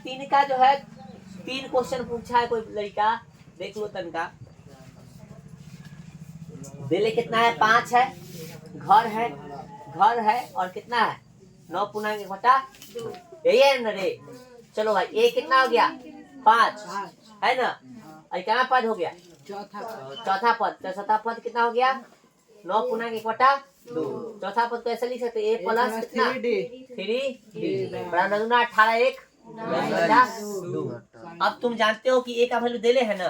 तीन का जो है 3 क्वेश्चन पूछा है कोई लड़का, देख लो तनका। बेले कितना है 5 है, घर है और कितना है 9 पूर्णांक 1/2, यही है ना रे। चलो भाई ए कितना हो गया 5 है ना, और क्या पद हो गया चौथा पद। चौथा पद कितना हो गया 9 पूर्णांक 1/2। चौथा पद को ऐसे लिख सकते ए प्लस कितना 3 बड़ा 18 1 2। अब तुम जानते हो कि ए का वैल्यू देले है ना,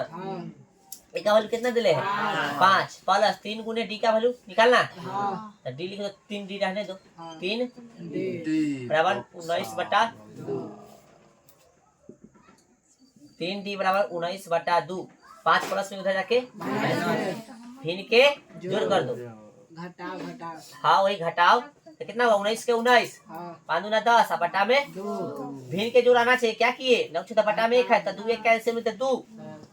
ए का वैल्यू कितना दिले है 5 प्लस 3 गुने डी का वैल्यू निकालना, तो डी लिख दो, 3 डी रहने दो, 3 बराबर 19/2। 3 डी बराबर 19/2। 5 प्लस में उधर जाके भिन्न के जोड़ कर दो, घटाओ हाँ वही घटाओ, तो कितना हुआ 19 के 19, 5 दूना 10, बटा में भिन्न के जोड़ आना चाहिए। क्या किए 9 बटा में 1 है, तो 2 1 कैंसिल में, तो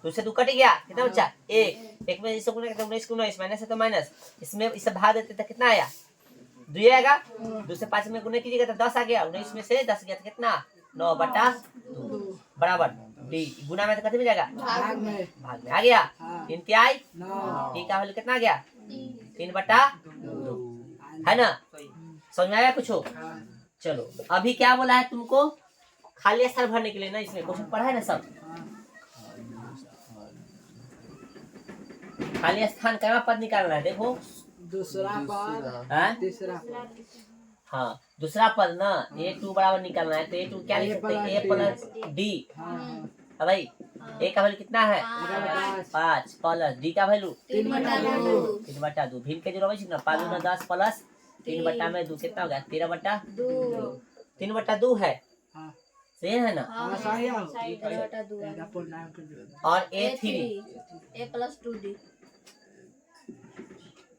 2 से 2 कट गया, कितना बचा 1 में इससे गुना करते 19 के 19 माइनस है तो माइनस, इसमें इसे भाग देते तो कितना आया 2 आएगा, 2 से 5 में गुना कीजिएगा तो 10 आ गया, 19 में से 10 गया तो कितना 9/2 बराबर डी। गुना में तो कितने में जाएगा भाग में आ गया, 3 तिहाई डी का वैल्यू कितना आ गया 3/2 है ना। समझ में आया कुछ हो? चलो अभी क्या बोला है तुमको, खाली स्थान भरने के लिए ना, इसमें क्वेश्चन पढ़ा है ना सब। खाली स्थान का पद निकालना है, देखो दूसरा पद तीसरा पद, हाँ दूसरा पद ना a2 बराबर निकालना है, तो a2 क्या लिख सकते हैं a प्लस डी, भाई a का वैल्यू कितना है 5 प्लस डी का वैल्यू 3/2। भिन्न के जोड़ ना 5 दूना 10 प्लस 3/2 कितना हो गया 13/2, 3/2 है, सही है ना। और a3 a plus 2d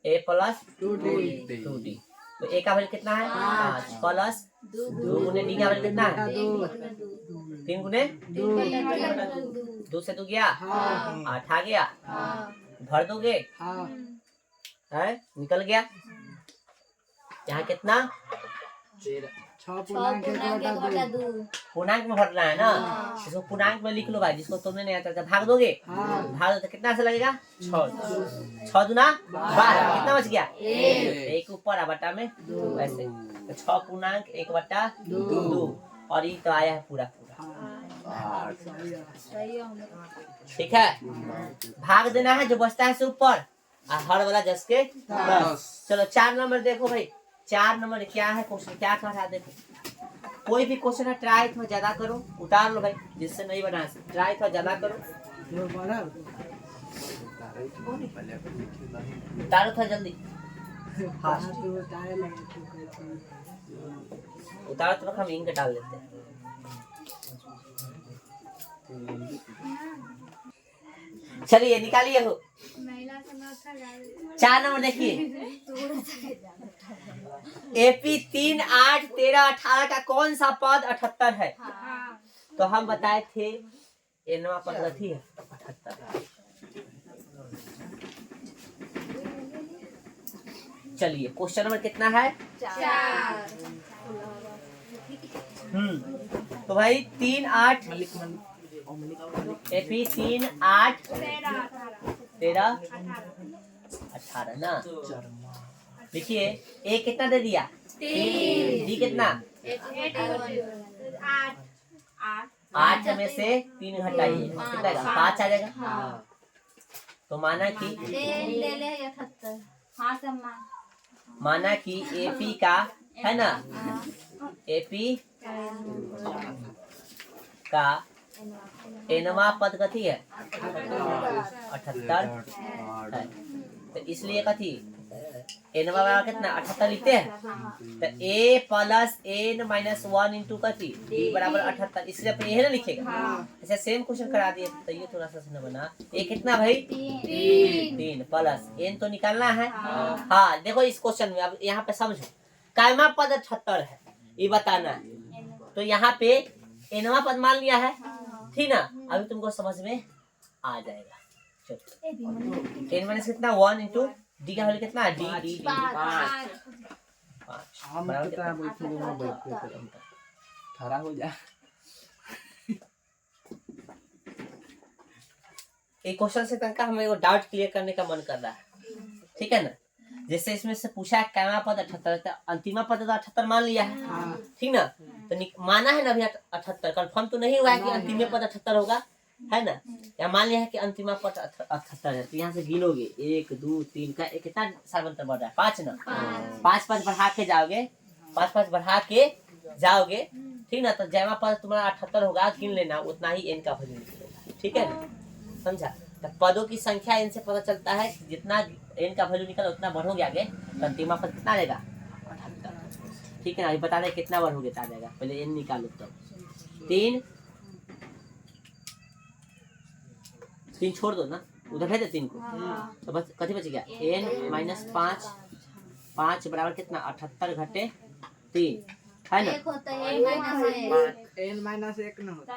a plus 2d, तो a का वैल्यू कितना है 5 प्लस 2 गुने डी का वैल्यू कितना है 3 गुने 2 से 2 गया 8 आ गया, भर दोगे है निकल गया। यहाँ कितना 6 पूर्णांक में भरना है ना, इसको पूर्णांक में लिख लो भाई, जिसको तुमने नहीं आता भाग दोगे, भाग दो तो कितना से लगेगा 6 दूना 12, कितना बच गया 1 ऊपर बटा में 2, ऐसे 6 पूर्णांक 1/2 और ये तो आया है पूरा। ठीक है, भाग देना है जो बचता है से ऊपर, हर वाला 10 के 10। चलो 4 नंबर देखो भाई, 4 नंबर क्या है क्वेश्चन, क्या कह रहा है देखो। कोई भी क्वेश्चन है ट्राई थोड़ा ज्यादा करो, उतार लो भाई, जिससे नहीं बना ट्राई थोड़ा ज्यादा करो, उतारो थोड़ा जल्दी, उतारो तो हम इंक डाल लेते हैं। चलिए निकालिए हो 4 नंबर देखिए, एपी 3 8 13 18 का कौन सा पद 78 है? तो हम बताए थे एनवा पद गति है 78। चलिए क्वेश्चन नंबर कितना है 4। तो भाई 3 8 एपी 3 8 13 18 ना। देखिए ए कितना दे दिया 3, डी कितना 8 में से 3 घटाइए कितना 5 आ जाएगा। तो माना कि एपी का है ना, एपी का एनवा पद कथी है 78 है, तो इसलिए कथी एनवा बराबर कितना 78 लिखते हैं, तो ए प्लस एन माइनस 1 इंटू कथी डी बराबर 78, इसलिए अपने यही ना लिखेगा। ऐसे सेम क्वेश्चन करा दिए, तो ये थोड़ा सा सुना बना। ए कितना भाई 3 प्लस एन तो निकालना है। हाँ देखो इस क्वेश्चन में अब यहाँ पे समझो, कायमा पद 78 है ये बताना है, तो यहाँ पे एनवा पद मान लिया है, ठीक ना। अभी तुमको समझ में आ जाएगा। चलो एन माइनस कितना 1 इंटू डी का वैल्यू कितना है डी डी डी 5 हम कितना बोलते हैं, खड़ा हो जा एक क्वेश्चन से तनका हमें वो डाउट क्लियर करने का मन कर रहा है, ठीक है ना। जैसे इसमें से पूछा है कैमा पद 78, अंतिमा पद तो 78 मान लिया है, ठीक ना। तो माना है ना अभी 78, कंफर्म तो नहीं हुआ है कि अंतिम पद 78 होगा, है ना। या मान लिया है कि अंतिमा पद 78 है, तो यहाँ से गिनोगे 1 2 3 का कितना सार्वंतर बढ़ रहा है 5 ना, 5 बढ़ा के जाओगे, 5 बढ़ा के जाओगे, ठीक ना। तो जैमा पद तुम्हारा 78 होगा, गिन लेना, उतना ही n का वैल्यू निकलेगा, ठीक है ना, समझा। तो पदों की संख्या n से पता चलता है, जितना n का वैल्यू निकला उतना बढ़ोगे आगे, तो अंतिमा पद कितना आएगा 78, ठीक है ना। अभी बता रहे कितना बढ़ोगे तो आ जाएगा, पहले n निकालो। तो 3 छोड़ दो ना, उधर भेज दे 3 को, तो बस कथी बच गया n माइनस 5 बराबर कितना 78 घटे 3, है ना। एक होता है n माइनस n माइनस 1 न होता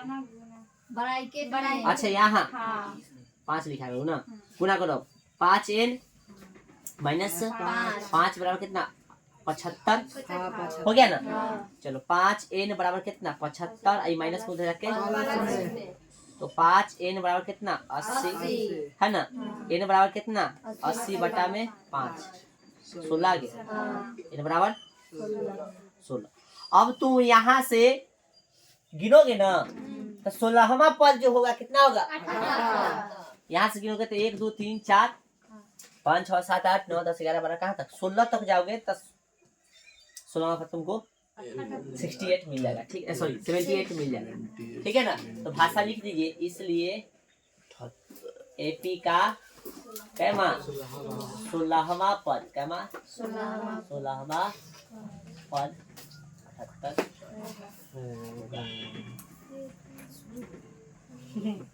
बढ़ाई के बढ़ाई। अच्छा यहाँ हाँ 5 लिखा है ना, गुना करो 5n माइनस 5 बराबर कितना 75 हाँ हो गया ना। चलो 5n बराबर कितना 75, आई माइनस को उधर रख के, तो 5n बराबर कितना 80, है ना। n बराबर कितना 80 बटा में 5 16 आ गया, n बराबर 16। अब तुम यहाँ से गिनोगे ना, तो 16वां पद जो होगा कितना होगा, यहाँ से गिनोगे तो 1 2 3 4 5 6 7 8 9 10 11 12 कहाँ तक 16 तक जाओगे, तो 16वां पद तुमको 68 मिल जाएगा, ठीक है, सॉरी 78 मिल जाएगा, ठीक है ना। तो भाषा लिख दीजिए, इसलिए एपी का कैमा 16वां पद, कैमा 16वां पद 78,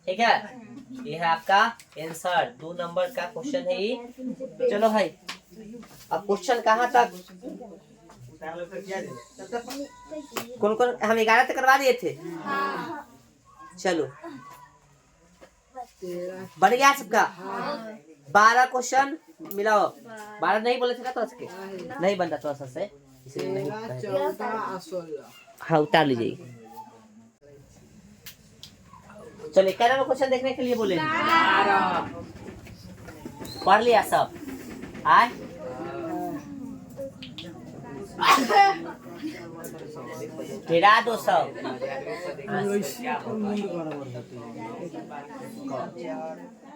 ठीक है। ये है आपका आंसर, 2 नंबर का क्वेश्चन है ये। चलो भाई अब क्वेश्चन कहाँ तक, कौन कौन हम 11 तक करवा दिए थे, चलो बढ़ गया सबका 12 क्वेश्चन मिलाओ, 12 नहीं बोले थे ना, तो उसके नहीं बनता थोड़ा सा से, इसलिए नहीं 14 16 हाँ उतार लीजिए। चलिए 11वां क्वेश्चन देखने के लिए बोले, पढ़ लिया सब आए, गिरा दो सब।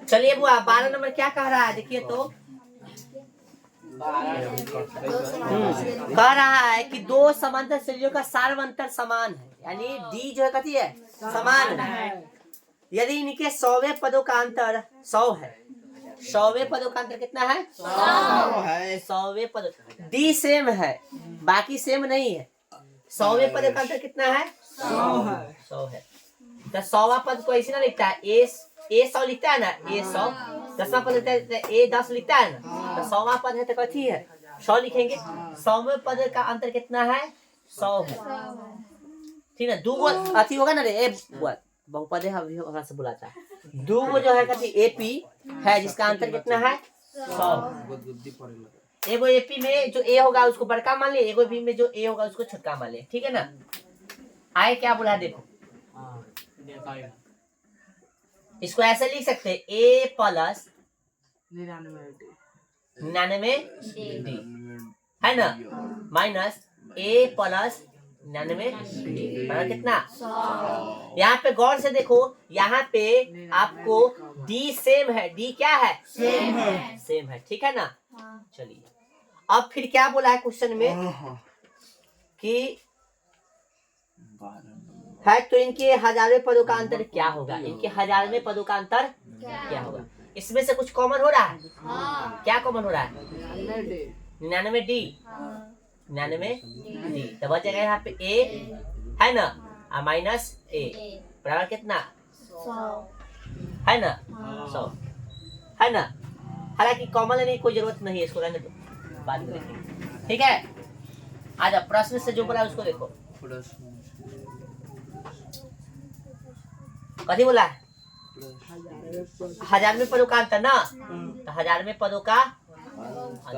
चलिए बुआ 12 नंबर क्या कह रहा है देखिए तो, कह रहा है कि 2 समांतर श्रेणियों का सार्वंतर समान है, यानी डी जो है कथी है समान है, यदि इनके 100वें पदों का अंतर 100 है, 100वें पदों का अंतर कितना है 100 है, 100वें पद डी सेम है बाकी सेम नहीं है, 100वें पद का अंतर कितना है 100 है। तो 100वां पद को ऐसे ना लिखता है, ए 100 लिखता है ना, ए 100, 10वां पद लिखता है ए 10 लिखता है ना, तो 100वां पद है तो कथी है 100 लिखेंगे, 100वें पद का अंतर कितना है 100 है, ठीक है। 2 अथी होगा ना रे, ए बहुपद है, अभी हमरा से बुलाता है, 2 जो है कथी एपी है जिसका अंतर कितना है 100, एगो एपी में जो ए होगा उसको बड़का मान ले, एगो बी में जो ए होगा उसको छोटका मान ले, ठीक है ना। आए क्या बोला देखो, इसको ऐसे लिख सकते हैं ए प्लस 99 डी, है ना, माइनस ए प्लस 99 डी बराबर कितना 100। यहाँ पे गौर से देखो, यहाँ पे आपको डी सेम है, डी क्या है सेम है, ठीक है ना। चलिए अब फिर क्या बोला है क्वेश्चन में कि है, तो इनके 1000वें पदों का अंतर क्या होगा, इनके 1000वें पदों का अंतर क्या होगा, इसमें से कुछ कॉमन हो रहा है, क्या कॉमन हो रहा है 99 डी, 99 डी, तो बच जाएगा यहाँ पे ए है ना, माइनस ए बराबर कितना 100 है ना, 100 है ना। हालांकि कॉमन लेने की कोई जरूरत नहीं है, इसको रहने दो बाद में देखेंगे, ठीक है। आज प्रश्न से जो बोला उसको देखो, कथी बोला है 1000वें पदों का अंतर ना, तो 1000वें पदों का अंतर,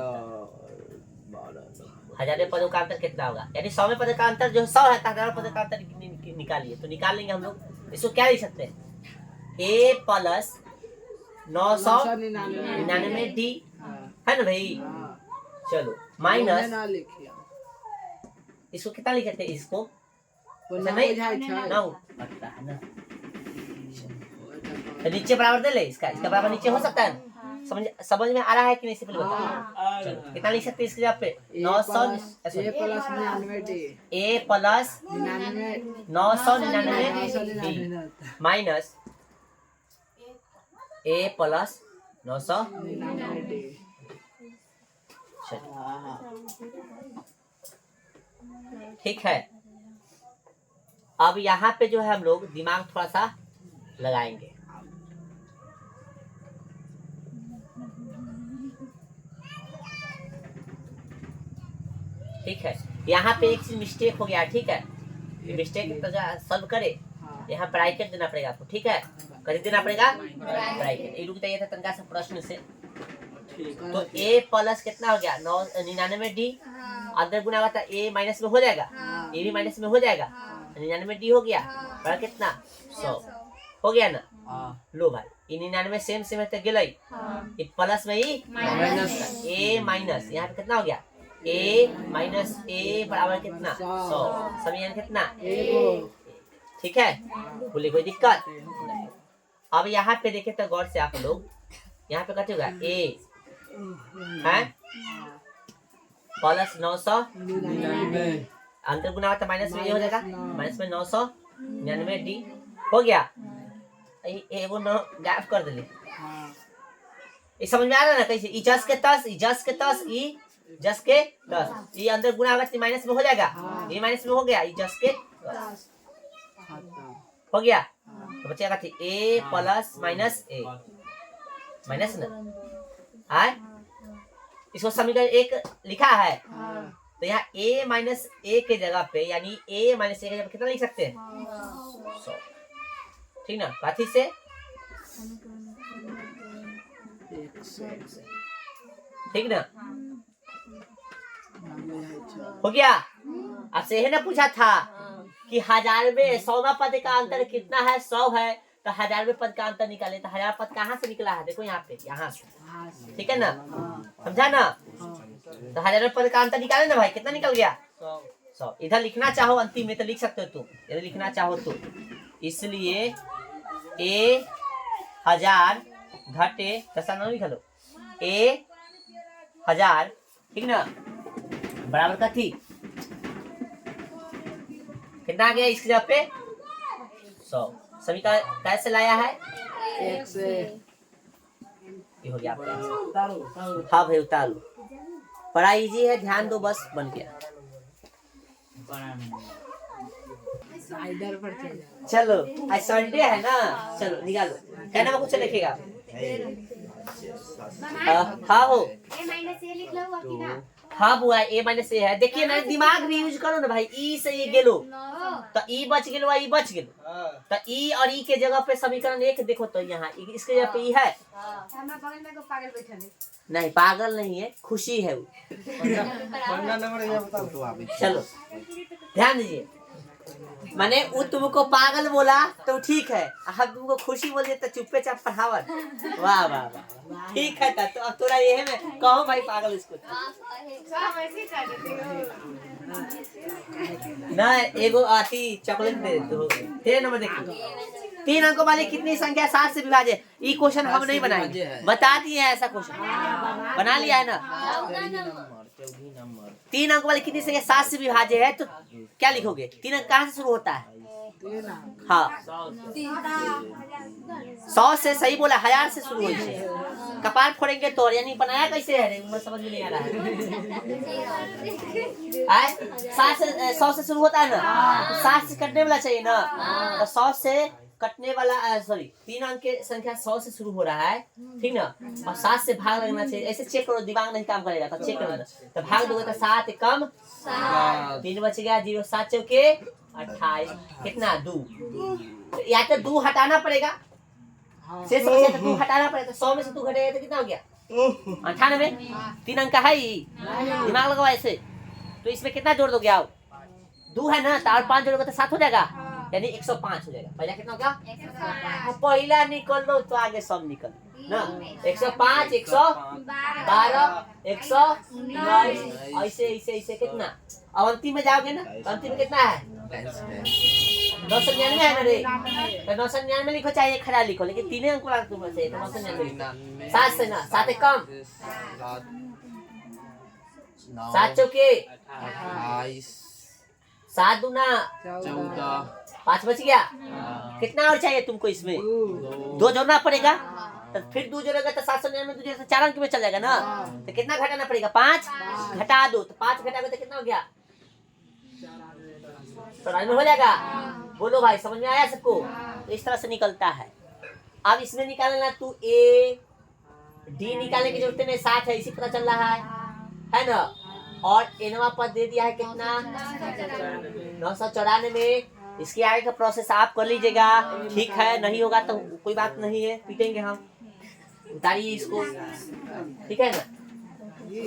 1000वें पदों का अंतर कितना होगा, यानी 100वें पद का अंतर जो 100 है, 1000वें पद का अंतर निकालिए, तो निकाल लेंगे हम लोग, इसको क्या लिख सकते हैं ए प्लस 999 डी है ना भाई। चलो माइनस ना लिखिए इसको कितना लिखे थे इसको बोलना नहीं बुझाई छै नौ पता है ना। तो नीचे बराबर दे ले इसका बराबर नीचे हो सकता है। समझ में आ रहा है कि नहीं? सिंपल बताओ। चलो कितना लिख सकते हैं इसके जगह पे? 900 a plus 99 d a plus 999 999 minus a plus 900 d. ठीक है। अब यहाँ पे जो है हम लोग दिमाग थोड़ा सा लगाएंगे। ठीक है, यहाँ पे एक चीज मिस्टेक हो गया। ठीक है, मिस्टेक सॉल्व करे यहाँ ब्रैकेट देना पड़ेगा आपको। ठीक है, कर देना पड़ेगा ब्रैकेट। ये रुक जाइए था तनका से प्रश्न से। तो a प्लस कितना हो गया 999 डी अंदर गुना हुआ था a माइनस में हो जाएगा, a भी माइनस में हो जाएगा, 99 डी हो गया बड़ा कितना 100 हो गया ना। लो भाई 99 सेम सेम है तो गेलई ये प्लस में ही माइनस a माइनस यहाँ पे कितना हो गया a माइनस a बराबर कितना 100 सभी यहाँ कितना ठीक है, बोले कोई दिक्कत। अब यहाँ पे देखे तो गौर से आप लोग यहाँ पे कहते होगा a है प्लस 900 अंतर गुना होता माइनस में ये हो जाएगा माइनस में 999 डी हो गया। एगो न गायब कर दिले। ये समझ में आ रहा ना कैसे? ई जस के तस ई जस के तस ई जस के तस ये अंदर गुना होगा माइनस में हो जाएगा, ये माइनस में हो गया ई जस के तस हो गया। तो बचेगा a plus minus a minus ना है। इसको समीकरण एक लिखा है तो यहाँ a माइनस a के जगह पे यानी a माइनस a के जगह पे कितना लिख सकते हैं 100। ठीक ना, काथी से ठीक ना हो गया। आपसे यही ना पूछा था कि 1000 में 100वां पद का अंतर कितना है 100 है तो 1000वें पद का अंतर निकाले तो 1000 पद कहाँ से निकला है? देखो यहाँ पे यहाँ से ठीक है ना, समझा ना। तो 1000वें पद का अंतर निकाले ना भाई, कितना निकल गया 100। इधर लिखना चाहो अंतिम में तो लिख सकते हो तुम, यदि लिखना चाहो तो। इसलिए a 1000 घटे 10 ना लिख लो a 1000 ठीक ना बराबर का थी कितना आ गया इसके जगह पे 100। सभी का कैसे लाया है एक से ये हो गया आपका। हाँ भाई उतारो, बड़ा इजी है, ध्यान दो बस, बन गया। इधर पर चलो आज संडे है ना, चलो निकालो कहना में कुछ लिखेगा। हाँ हो हाँ बुआ a माइनस a है। देखिए ना दिमाग भी यूज करो ना भाई। ई से ये गेलो तो ई बच गेलो ई बच गेलो तो ई और ई के जगह पे समीकरण एक देखो तो यहाँ इसके जगह पे ई है नहीं, पागल नहीं है, खुशी है वो। चलो ध्यान दीजिए, माने वो तुमको पागल बोला तो ठीक है, अब तुमको खुशी बोलिए तो चुप्पे चाप पढ़ावत। वाह वाह वाह ठीक है। तो अब तोरा ये है मैं कहो भाई पागल इसको ना एगो आती चॉकलेट दे दो। तेरे नंबर देखिए 3 अंकों वाली कितनी संख्या 7 से विभाज्य? ये क्वेश्चन हम नहीं बनाएंगे, बता दिए हैं ऐसा क्वेश्चन बना लिया है ना। 3 अंक वाली कितनी संख्या 7 से विभाज्य है तो क्या लिखोगे? 3 अंक कहाँ से शुरू होता है? हाँ 100 से, सही बोला, 1000 से शुरू होती है। कपार फोड़ेंगे तो यानी बनाया कैसे है रे? समझ में नहीं आ रहा है। 7 से 100 से शुरू होता है ना, तो 7 से कटने वाला चाहिए ना, तो 100 से कटने वाला सॉरी 3 अंक के संख्या 100 से शुरू हो रहा है ठीक ना, और 7 से भाग लगना चाहिए। ऐसे चेक करो, दिमाग नहीं काम करेगा तो चेक करो ना, तो भाग दोगे तो 7 कम 3 बच गया 0 7 चौके 28 कितना 2। या तो 2 हटाना पड़ेगा, शेष बचे तो 2 हटाना पड़ेगा, तो 100 में से 2 घटेगा तो कितना हो गया 98। 3 अंक का है ही, दिमाग लगाओ ऐसे। तो इसमें कितना जोड़ दोगे आप? 2 है ना, तो और 5 जोड़ोगे तो 7 हो जाएगा, यानी 105 हो जाएगा। पहला कितना हो गया? पहला निकल लो तो आगे सब निकल। ना 105 112 119 ऐसे ऐसे ऐसे कितना। अब अंतिम में जाओगे ना तो अंतिम में कितना है 999 है ना रे। तो 999 लिखो चाहे खड़ा लिखो लेकिन तीन अंक वाला तुम से 999 7 से ना 7 कम 7 चौके 7 दूना 5 बच गया। कितना और चाहिए तुमको इसमें 2 जोड़ना पड़ेगा। तो फिर 2 जोड़ेगा तो 799 दूसरे से 4 अंक में चल जाएगा ना। तो कितना घटाना पड़ेगा 5 घटा दो तो 5 घटाओगे तो कितना हो गया 94 में हो जाएगा। बोलो भाई समझ में आया सबको। इस तरह से निकलता है। अब इसमें निकालना तू ए डी निकालने की जरूरत नहीं 7 है इसी पता चल रहा है ना। और एनवा पद दे दिया है कितना 994। इसके आगे का प्रोसेस आप कर लीजिएगा। ठीक है नहीं होगा तो कोई बात नहीं है पीटेंगे हम। उतारिए इसको ठीक है ना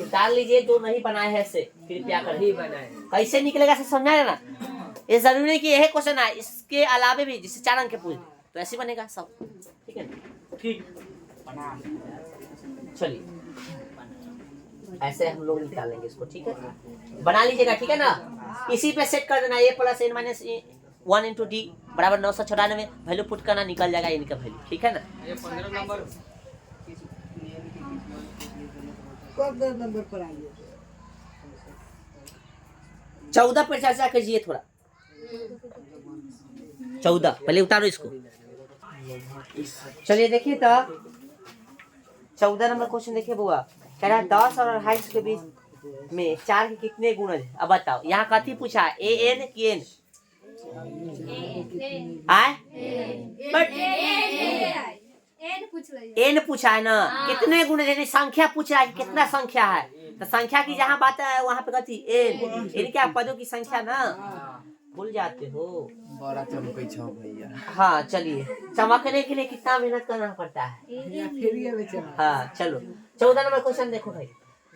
उतार लीजिए। जो नहीं बनाए हैं से कृपया कर ही बनाए। कैसे निकलेगा से समझाया ना। ये जरूरी नहीं कि यही क्वेश्चन है इसके अलावे भी जिससे 4 अंक के पूछ तो ऐसे बनेगा सब। ठीक है ना ठीक चलिए ऐसे हम लोग निकालेंगे इसको। ठीक है बना लीजिएगा ठीक है ना। इसी पे सेट कर देना a plus n minus 1 into D बराबर 994 वैल्यू पुट करना निकल जाएगा इनका वैल्यू। ठीक है ना। ये 15 नंबर कब 10 नंबर पर आइए 14 पर चर्चा कीजिए थोड़ा। 14 पहले उतारो इसको। चलिए देखिए तो 14 नंबर क्वेश्चन देखिए बुआ कह रहा 10 और 28 के बीच में 4 के कितने गुणज है। अब बताओ यहाँ कथी पूछा है ए एन की एन आए बट एन पूछा है ना। कितने गुणज है संख्या पूछ रहा है कि कितना संख्या है। तो संख्या की जहाँ बात है वहाँ पे कथी एन एन क्या पदों की संख्या ना भूल जाते हो। बड़ा चमकै छ भैया। हाँ चलिए चमकने के लिए कितना मेहनत करना पड़ता है। या फिर ये बेचारा हाँ चलो 14 नंबर क्वेश्चन देखो भाई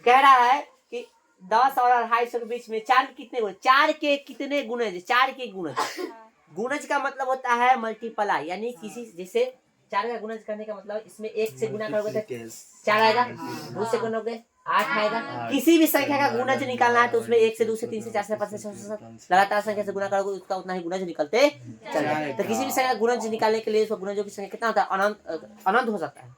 कह रहा है कि 10 और 250 के बीच में 4 के कितने गुणज 4 के कितने गुणज 4 के गुणज। गुणज का मतलब होता है मल्टीप्लाई यानी किसी जैसे 4 का गुणज करने का मतलब इसमें 1 से गुना करोगे तो 4 आएगा 2 से गुणोगे 8 आएगा। किसी भी संख्या का गुणज निकालना है तो उसमें 1 से 2 से 3 से 4 से 5 से 6 से 7 लगातार संख्या से गुना करोगे उसका उतना ही गुणज निकलते चलेगा। तो किसी भी संख्या का गुणज निकालने के लिए उसका गुणजों की संख्या कितना होता है अनंत हो सकता है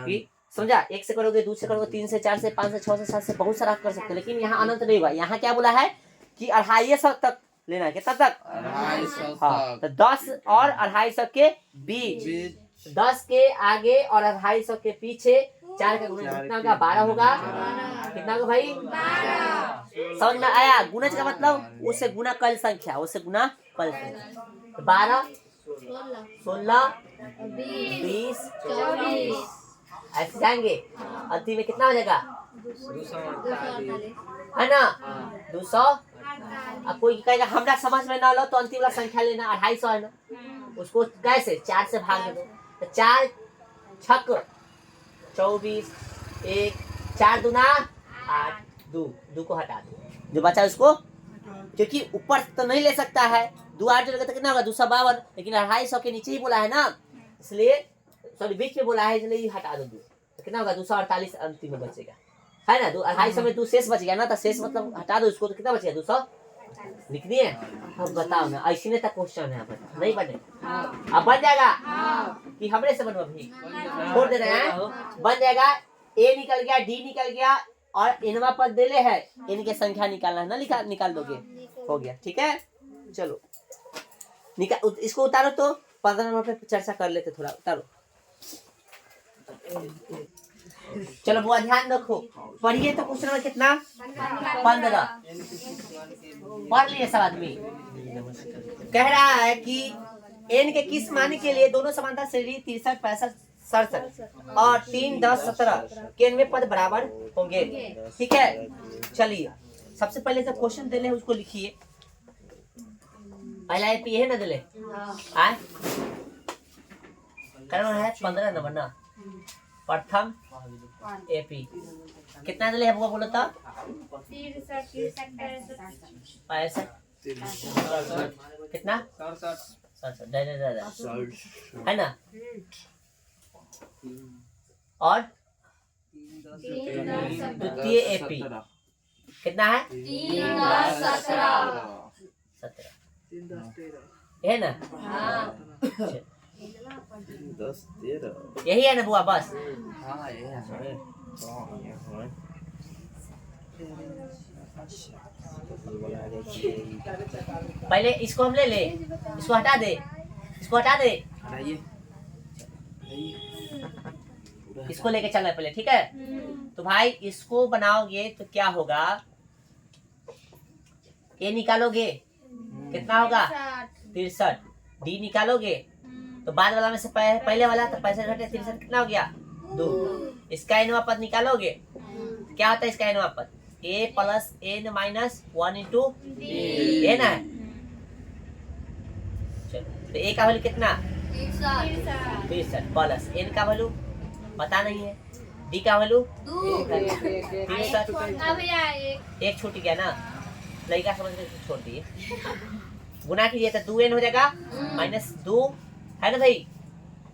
कि समझा। 1 से करोगे 2 से करोगे 3 से 4 से 5 से 6 से 7 से बहुत सारा कर सकते हैं लेकिन यहाँ अनंत नहीं हुआ। यहाँ क्या बोला है कि 250 तक लेना है कितना तक 250 हाँ तो 10 और 250 के बीच 10 के आगे और 250 के पीछे 4 का गुणज कितना होगा 12 होगा। कितना होगा भाई 12। समझ में आया। गुणज का मतलब उससे गुना कल संख्या उससे गुना कल संख्या 12 16 20 24 ऐसे जाएंगे। अंतिम में कितना हो जाएगा है ना 200। अब कोई कहेगा हमरा समझ में ना लो तो अंतिम वाला संख्या लेना 250 है ना उसको कैसे 4 से भाग दे दो तो 4 छक 24 1 4 दूना 8 2 को हटा दो जो बचा उसको क्योंकि ऊपर तो नहीं ले सकता है 2 8 जोड़ेगा तो कितना होगा 252 लेकिन 250 के नीचे ही बोला है ना इसलिए सॉरी बीच में बोला है इसलिए हटा दो 2 तो कितना होगा 248 अंतिम में बचेगा है ना। 250 में 2 शेष बच गया ना तो शेष मतलब हटा दो उसको तो कितना बच गया 200 लिखनी है। अब बताओ ना ऐसी नहीं तक क्वेश्चन है नहीं बने अब बन जाएगा कि हमरे से बनवा भी छोड़ दे रहे हैं बन जाएगा। ए निकल गया डी निकल गया और इनवा पद देले है इनके संख्या निकालना है ना निकाल दोगे हो गया। ठीक है चलो निकाल इसको उतारो तो 15 नंबर पे चर्चा कर लेते थोड़ा उतारो। चलो बुआ ध्यान रखो पढ़िए तो क्वेश्चन नंबर कितना 15 पढ़ लिए सब आदमी। कह रहा है कि n के किस मान के लिए दोनों समांतर श्रेणी 63 65 67 और 3 10 17 के n में पद बराबर होंगे। ठीक है चलिए सबसे पहले जो क्वेश्चन दिले है उसको लिखिए। पहला एपी है ना दिले आए करना है 15 नंबर ना प्रथम एपी कितना दिले है बोलो तो 65 कितना 67 है ना और 3 10 द्वितीय एपी कितना है 3 10 17 17 3 10 13 है ना हाँ 10 13 यही है ना बुआ बस हाँ ये है पहले इसको हम ले इसको हटा दे हटाइए इसको लेके चलना है पहले ठीक है तो भाई इसको बनाओगे तो क्या होगा ए निकालोगे कितना होगा 63 डी निकालोगे तो बाद वाला में से पहले वाला तो 65 घटे 63 कितना हो गया 2 इसका एनवा पद निकालोगे क्या होता है इसका एनवा पद a plus n minus 1 into a ना है चलो तो a का वैल्यू कितना 63 प्लस n का वैल्यू पता नहीं है d का वैल्यू 63 एक छूट गया ना लड़का समझ के छोड़ दिए गुना कीजिए तो 2n हो जाएगा माइनस 2 है ना भाई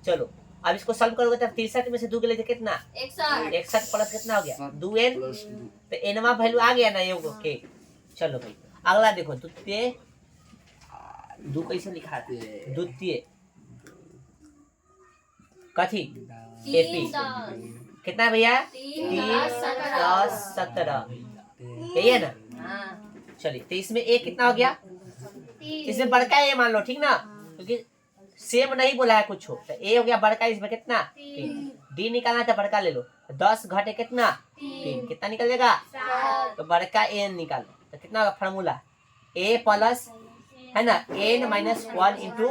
चलो अब इसको सॉल्व करोगे तब 63 में से 2 के लिए कितना 61 प्लस कितना हो गया 2n तो एनवा वैल्यू आ गया ना ये ओके चलो भाई अगला देखो द्वितीय 2 कैसे लिखा है द्वितीय कथी एपी कितना है भैया 3 10 17 यही है ना चलिए तो इसमें ए कितना हो गया इसमें बड़का ए मान लो ठीक ना क्योंकि सेम नहीं बोला है कुछ हो तो ए हो गया बड़का इसमें कितना 3 डी निकालना था बड़का ले लो 10 घटे कितना 3 कितना निकल जाएगा तो बड़का एन निकालो तो कितना होगा फार्मूला ए प्लस है ना एन माइनस 1 इंटू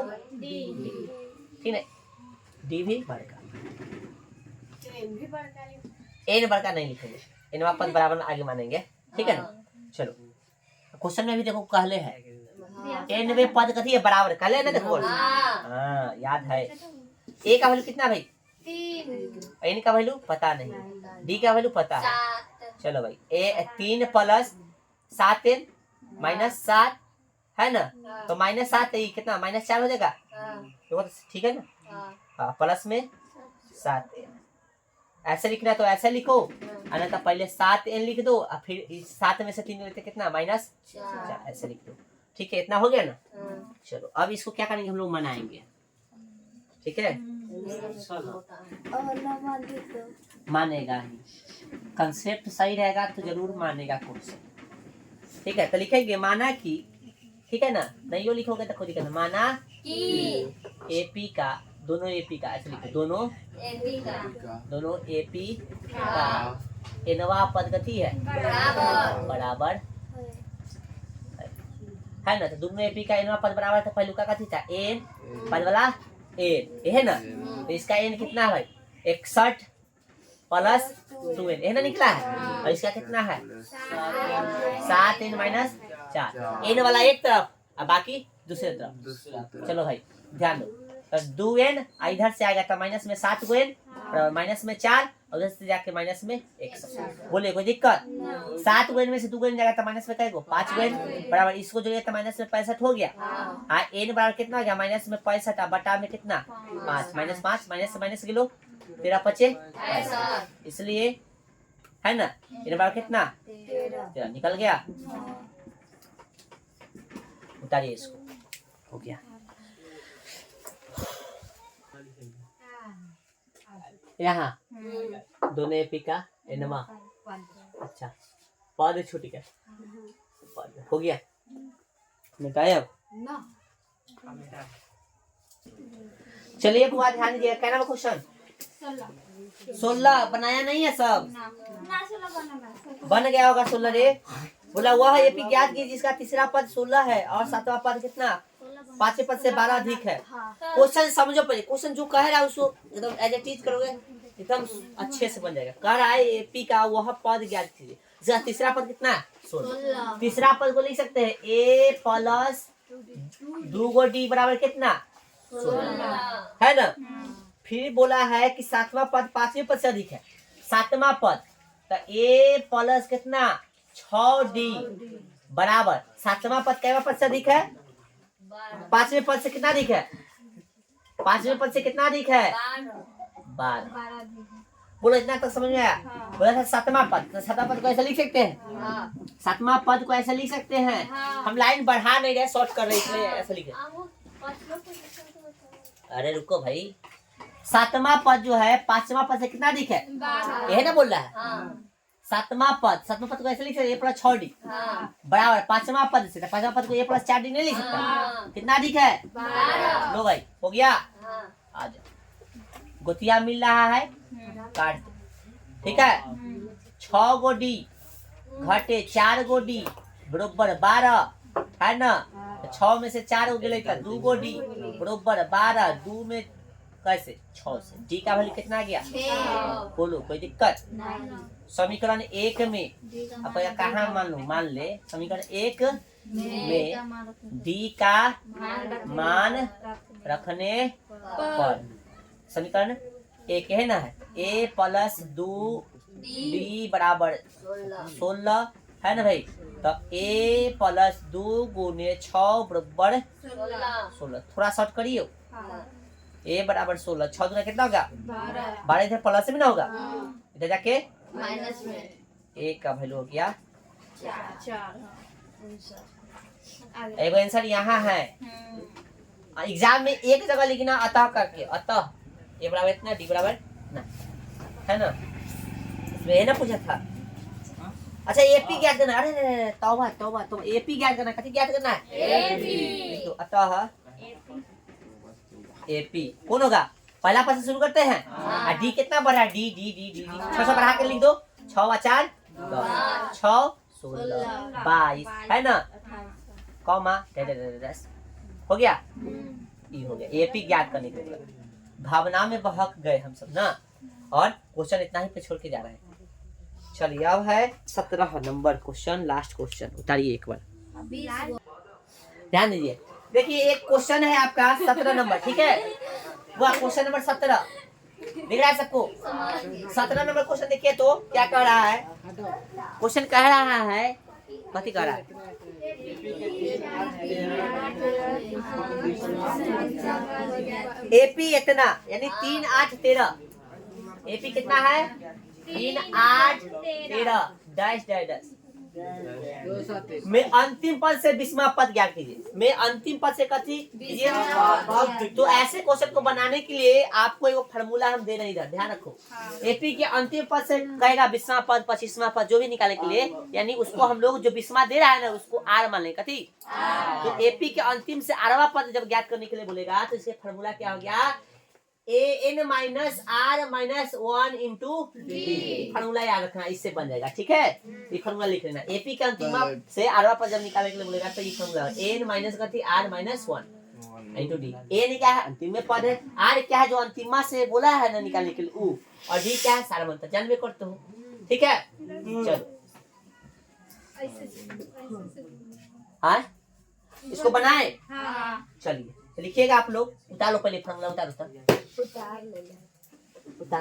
ठीक है डी भी बड़का एन बड़का नहीं लिखेंगे एन वापस बराबर आगे मानेंगे ठीक है ना चलो क्वेश्चन में भी देखो कहले है एन में पद कथी है बराबर कहले ना देखो हाँ याद है ए का वैल्यू कितना भाई 3 एन का वैल्यू पता नहीं डी का वैल्यू पता है चलो भाई ए 3 प्लस 7n माइनस 7 है ना तो माइनस 7 कितना माइनस 4 हो जाएगा तो ठीक है ना हाँ प्लस में 7n ऐसे लिखना तो ऐसे लिखो ना तो पहले 7n लिख दो और फिर 7 में से 3 लेते कितना माइनस 4 ऐसे लिख दो ठीक है इतना हो गया ना चलो अब इसको क्या करेंगे हम लोग मनाएंगे ठीक है मानेगा ही कंसेप्ट सही रहेगा तो जरूर मानेगा क्वेश्चन ठीक है तो लिखेंगे माना कि ठीक है ना नहीं लिखोगे तो खुद लिखना माना कि एपी का दोनों एपी का ऐसे लिखो दोनों एपी का एनवा पद कथी है बराबर है ना तो दोनों एपी का एनवा पद बराबर था पहलू का कथी था एन पद वाला एन है ना तो इसका एन कितना है 61 प्लस 2n है ना निकला है और इसका कितना है 7n माइनस 4 एन वाला एक तरफ और बाकी दूसरे तरफ चलो भाई ध्यान दो तो 2n इधर से आएगा तो माइनस में 7 n और माइनस में 4 और उधर से जाके माइनस में 1 बोले कोई दिक्कत 7 n में से 2 n जाएगा तो माइनस में कहेगा 5 n बराबर इसको जोड़िए तो माइनस में 65 हो गया हाँ n बराबर कितना हो गया माइनस में 65 और बटा में कितना 5 माइनस 5 माइनस से माइनस किलो 13 25 इसलिए है ना n बराबर कितना 13 निकल गया उतारिए इसको हो गया यहाँ दोनों एपी का एनमा अच्छा पद छूट गया पद हो गया मिटाया चलिए बुआ ध्यान दीजिए क्या नाम है क्वेश्चन 16 बनाया नहीं है सब बन गया होगा 16 रे बोला वह एपी ज्ञात की जिसका तीसरा पद 16 है और सातवां पद कितना 5वें पद से 12 अधिक है क्वेश्चन समझो पहले क्वेश्चन जो कह रहा है उसको एकदम एज ए टीच करोगे एकदम अच्छे से बन जाएगा कह रहा है एपी का वह पद ज्ञात कीजिए जिसका तीसरा पद कितना है 16 तीसरा पद को लिख सकते हैं ए प्लस 2 डी बराबर कितना 16 है ना फिर बोला है कि सातवां पद 5वें पद से अधिक है सातवां पद तो ए प्लस कितना 6d बराबर सातवां पद कैवा पद से अधिक है 5वें पद से कितना अधिक है 5वें पद से कितना अधिक है 12 बोलो इतना तक समझ में आया? बोला था सातवां पद, तो सातवां पद को ऐसे लिख सकते हैं, सातवां पद को ऐसे लिख सकते हैं। हम लाइन बढ़ा नहीं रहे, शॉर्ट कर रहे इसलिए ऐसे लिखे। अरे रुको भाई, सातवां पद जो है पांचवा पद से कितना अधिक है? यही ना बोल रहा है। सातवां पद को ऐसे लिख सकते A + 6D बराबर पांचवा पद से, पांचवा पद को A + 4D नहीं लिख सकता। कितना अधिक है? 12। लो भाई हो गया। आ जाओ, गोतिया मिल रहा है, काट दो। ठीक है, 6 गो D घटे 4 गो D बरोबर 12 है ना। 6 में से 4 हो गए तो 2 गो D बरोबर 12। 2 में कैसे 6 से D का वैल्यू कितना गया? बोलो कोई दिक्कत? समीकरण 1 में अब कहाँ मान ले समीकरण 1 में D का मान रखने पर समीकरण 1 है ना, A + 2D बराबर 16 है ना भाई। तो A + 2 × 6 बराबर 16। थोड़ा शॉर्ट करिए, A बराबर 16, 6 दूना कितना होगा? 12। इधर प्लस में ना होगा, इधर जाके माइनस में A का वैल्यू हो गया 4। एक आंसर यहाँ है। एग्जाम में एक जगह लिखना अतः करके, अतः A बराबर इतना D बराबर ना, है ना। इसमें ना पूछा था। अच्छा AP ज्ञात करना। अरे तौबा तौबा, तो AP ज्ञात करना, कथी ज्ञात करना है? तो अतः AP कौन होगा? पहला पद से शुरू करते हैं। D कितना बढ़ा है? D 6 बढ़ा के लिख दो। 6 व 4 10, 6 16 22 है ना, कॉमा हो गया। ये हो गया AP ज्ञात करने के लिए। भावना में बहक गए हम सब ना, और क्वेश्चन इतना ही पे छोड़ के जा रहे हैं। चलिए अब है 17 नंबर क्वेश्चन, लास्ट क्वेश्चन। उतारिए एक बार, ध्यान दीजिए। देखिए एक क्वेश्चन है आपका 17 नंबर, ठीक है। वह क्वेश्चन नंबर 17 दिख रहा है सबको? 17 नंबर क्वेश्चन देखिए तो क्या कह रहा है। क्वेश्चन कह रहा है, कथी कह रहा है? AP इतना यानी 3 8 13। AP कितना है? 3 8 13 डैश डैश डैश में अंतिम पद से 20वां पद ज्ञात कीजिए। में अंतिम पद से कथी कीजिए। तो ऐसे क्वेश्चन को बनाने के लिए आपको एक फार्मूला हम दे रहे हैं, ध्यान रखो। एपी के अंतिम पद से कहेगा 20वां पद 25वां पद जो भी निकालने के लिए, यानी उसको हम लोग जो 20वां दे रहा है ना उसको आर मान लें। कथी? तो एपी के अंतिम से 8वां पद जब ज्ञात करने के लिए बोलेगा तो इसके फार्मूला क्या हो गया? an - r - 1 * d। फार्मूला याद रखना, इससे बन जाएगा। ठीक है, ये फार्मूला लिख लेना। एपी के अंतिम से 8वां पद जब निकालने के लिए बोलेगा तो ये फार्मूला n - कथी r - 1 * d। n क्या है? अंतिम में पद है। r क्या है? जो अंतिमा से बोला है ना निकालने के लिए उ, और d क्या है? सारा मंत्र जानबे करते हो। ठीक है, चलो हाँ इसको बनाए। चलिए लिखिएगा आप लोग। उतार लो पहले फार्मूला, उतार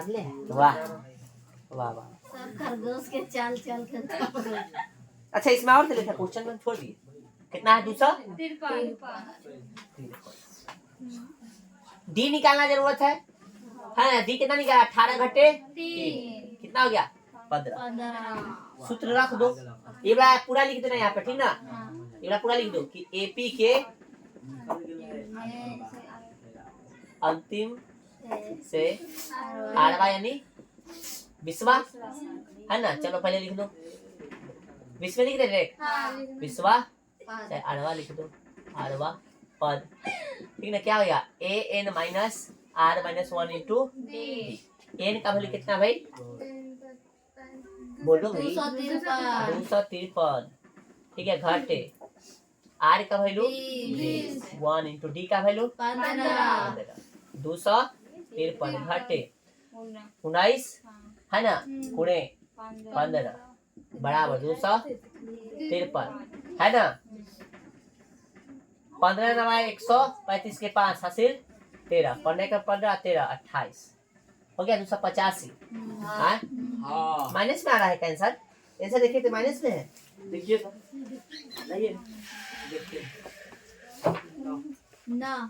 ले। वाह वाह वाह, सब खरगोश के चाल चल कर। अच्छा इसमें और चले था क्वेश्चन में छोड़ दिए। कितना है? 253। डी निकालना जरूरत है। हाँ डी कितना निकाला? 18 घटे 3 कितना हो गया? 15। सूत्र रख दो। ये बड़ा पूरा लिख देना यहाँ पे, ठीक ना? ये बड़ा पूरा लिख दो कि एपी के अंतिम से 8वां यानी 20वां है ना। चलो पहले लिख दो, 20वें लिख दे, 20वां 8वां लिख दो, 8वां पद। ठीक ना? क्या हो गया? an - r - 1 * d। n का वैल्यू कितना भाई? बोलो भाई 253। ठीक है, घटे r का वैल्यू 1 * d का वैल्यू 15। 253 घटे 19 है ना, गुणे 15 बराबर 253 है ना। 15 × 135 के 5 हासिल 13, 15 का 15 13 28 हो गया 285। हाँ माइनस में आ रहा है कैंसर। आंसर देखिए तो माइनस में है। देखिए तो देखिए ना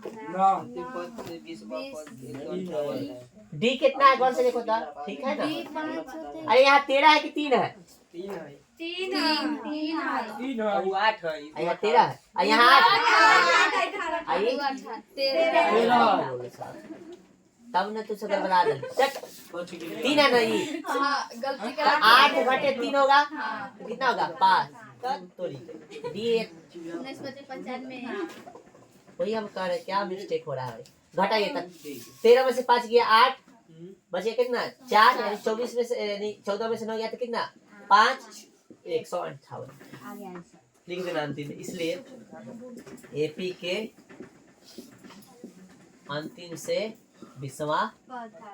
डी कितना है? गौर से देखो तो ठीक है ना? बी 5 होते हैं। अरे यहाँ 13 है कि 3 है? तीन है। वो 8 है यहाँ 13 है और यहाँ 8 आइए तब न तू सदर बना दे। 3 है ना ये? हाँ, गलती तो कर 8 घटे 3 होगा तो कितना होगा? 5 तो डी 1995 वही हम कह रहे क्या मिस्टेक हो रहा है? घटाइए तक 13 में से 5 गया 8 बचे कितना? 4 यानी 24 में से नहीं 14 में से 9 गया तो कितना? 5 158 लिख देना अंतिम में। इसलिए एपी के अंतिम से 20वां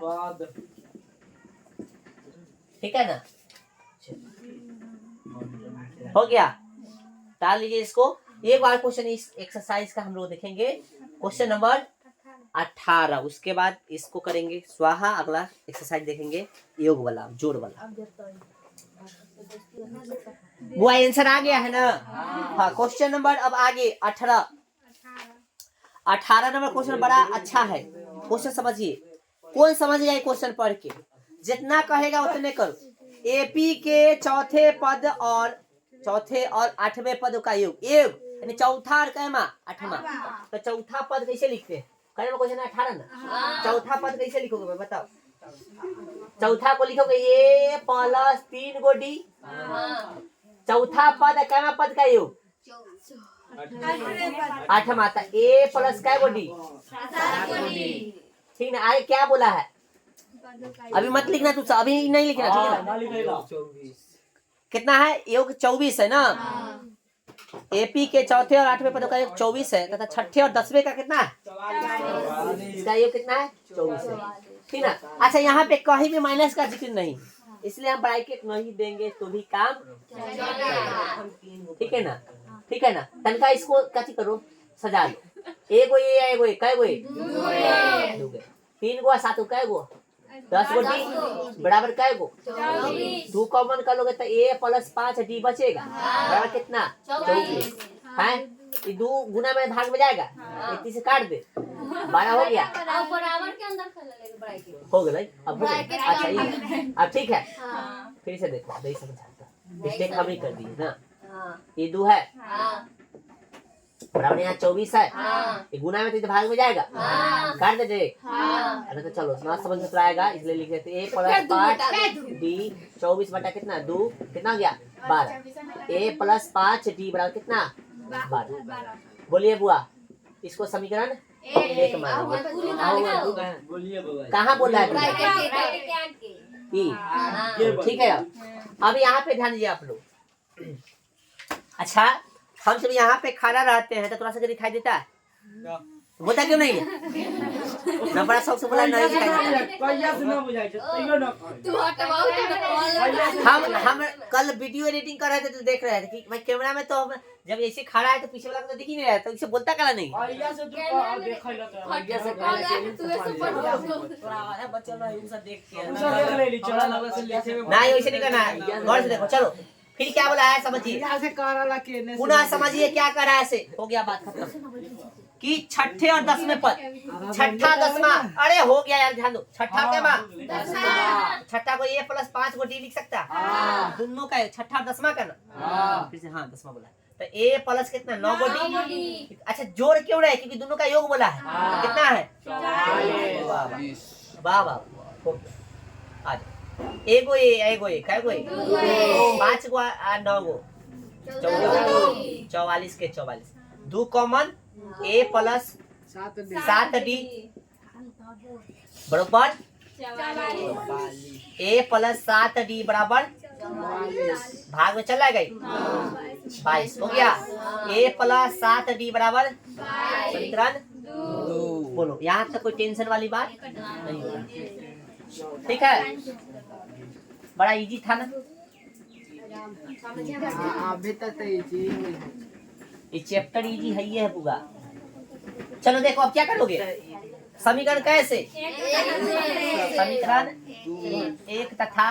बाद ठीक है ना? हो गया। डाल लीजिए इसको। एक बार क्वेश्चन इस एक्सरसाइज का हम लोग देखेंगे क्वेश्चन नंबर 18। उसके बाद इसको करेंगे स्वाहा। अगला एक्सरसाइज देखेंगे योग वाला, जोड़ वाला। वो आंसर आ गया है ना? हाँ क्वेश्चन नंबर अब आगे 18 नंबर क्वेश्चन बड़ा अच्छा है। क्वेश्चन समझिए, कौन समझ गया क्वेश्चन पढ़ के? जितना कहेगा उतने करो। एपी के चौथे और 8वें पद का योग यानी चौथा और कैमा 8वां। तो चौथा पद कैसे लिखते हैं? कैमा क्वेश्चन 18 ना? चौथा पद कैसे लिखोगे बताओ? चौथा को लिखोगे ए प्लस 3 गो डी। चौथा पद कैमा पद का योग 8वां था। ए प्लस कै गो डी? ठीक ना? आगे क्या बोला है? अभी मत लिखना तू, अभी नहीं लिखना ठीक है ना? कितना है? योग 24 है ना? एपी के चौथे और 8वें पदों का योग 24 है तथा छठे और 10वें का कितना है? इसका योग कितना है? 24 है। ठीक ना? अच्छा यहाँ पे कहीं भी माइनस का जिक्र नहीं, इसलिए हम ब्रैकेट नहीं देंगे तो भी काम ठीक है ना? ठीक है ना? तनका इसको कथी करो, सजा लो। एगो ये कै गो? 3 गो 7 गो कै गो? 10 गो डी बराबर कै गो? 2 कॉमन कर लोगे तो ए प्लस 5 डी बचेगा बराबर कितना? 24 है। ये 2 गुना में भाग में जाएगा, 31 से काट दे 12 हो गया। अब बराबर के अंदर कर ले ब्रैकेट। हो गया अब हो ब्रैकेट गया। अच्छा ये अब ठीक है, हाँ फिर से देखो नहीं समझाता, मिस्टेक हम ही कर दिए ना। हाँ ये 2 है हाँ बराबर यहाँ 24 है। हाँ ये गुना में तो भाग में जाएगा, हाँ काट दे दे। हाँ अरे तो चलो ना समझ में तो आएगा, इसलिए लिख देते ए प्लस 5 डी 24 बटा कितना 2 कितना हो गया 12। ए प्लस 5 डी बराबर कितना 12। बोलिए बुआ इसको समीकरण एक मान बोलिए बाबा कहाँ बोल रहा है ब्रैकेट के ई? ठीक है अब यहाँ पे ध्यान दीजिए आप लोग। अच्छा हम जब यहाँ पे खड़ा रहते हैं तो थोड़ा सा दिखाई देता है, बोलता क्यों नहीं है? ना बड़ा शौक से बोला नहीं दिखाई देता। कहिया से ना बुझाई छै तइयो ना तू हटवाओ तो हम कल वीडियो एडिटिंग कर रहे थे तो देख रहे थे कि मैं कैमरा में तो जब ऐसे खड़ा है तो पीछे वाला को तो दिख ही नहीं रहा है, तो इसे बोलता कला नहीं। कहिया से तू देखै ल त तू ऐसे पढ़ बच्चा ना इन सब देख के तू सब देख लेली चला लगा से लिखे में नहीं वैसे नहीं करना है, गौर से देखो। चलो फिर क्या बोला है समझिए, यहाँ से कराला के ने पुनः समझिए क्या कर रहा है ऐसे। हो गया बात खत्म कि छठे और 10वें पद, छठा 10वां। अरे हो गया यार ध्यान दो, छठा क्या माँ? छठा को ए प्लस 5 को डी लिख सकता है दोनों का, छठा 10वां का ना। फिर से हाँ 10वां बोला तो ए प्लस कितना 9 को डी। अच्छा जोड़ क्यों रहे? क्योंकि दोनों का योग बोला है। कितना है? 40। वाह वाह आ जाओ। एगो ए कै गो? 5 गो 9 गो 44 के 44 2 कॉमन ए प्लस 7 डी बराबर ए प्लस 7 डी बराबर भाग में चला गई 22 हो गया। ए प्लस 7 डी बराबर समीकरण 2। बोलो यहाँ तक कोई टेंशन वाली बात नहीं होगी, ठीक है? बड़ा इजी था ना? अभी तक तो इजी ये चैप्टर इजी है ही है पूरा। चलो देखो अब क्या करोगे, समीकरण कैसे? समीकरण 1 तथा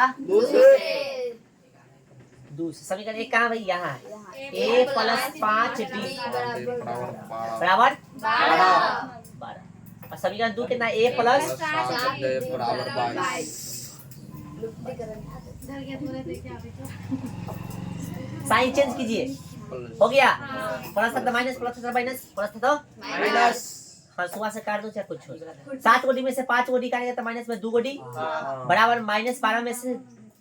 दूसरा समीकरण एक कहाँ भाई यहाँ है a प्लस 5d बराबर 12 और समीकरण 2 कितना a प्लस साइन चेंज कीजिए हो गया प्लस था माइनस प्लस था माइनस प्लस था माइनस हाँ सुबह से काट दो चाहे कुछ हो 7 गोडी में से 5 गोडी काटेगा तो माइनस में 2 गोडी बराबर माइनस 12 में से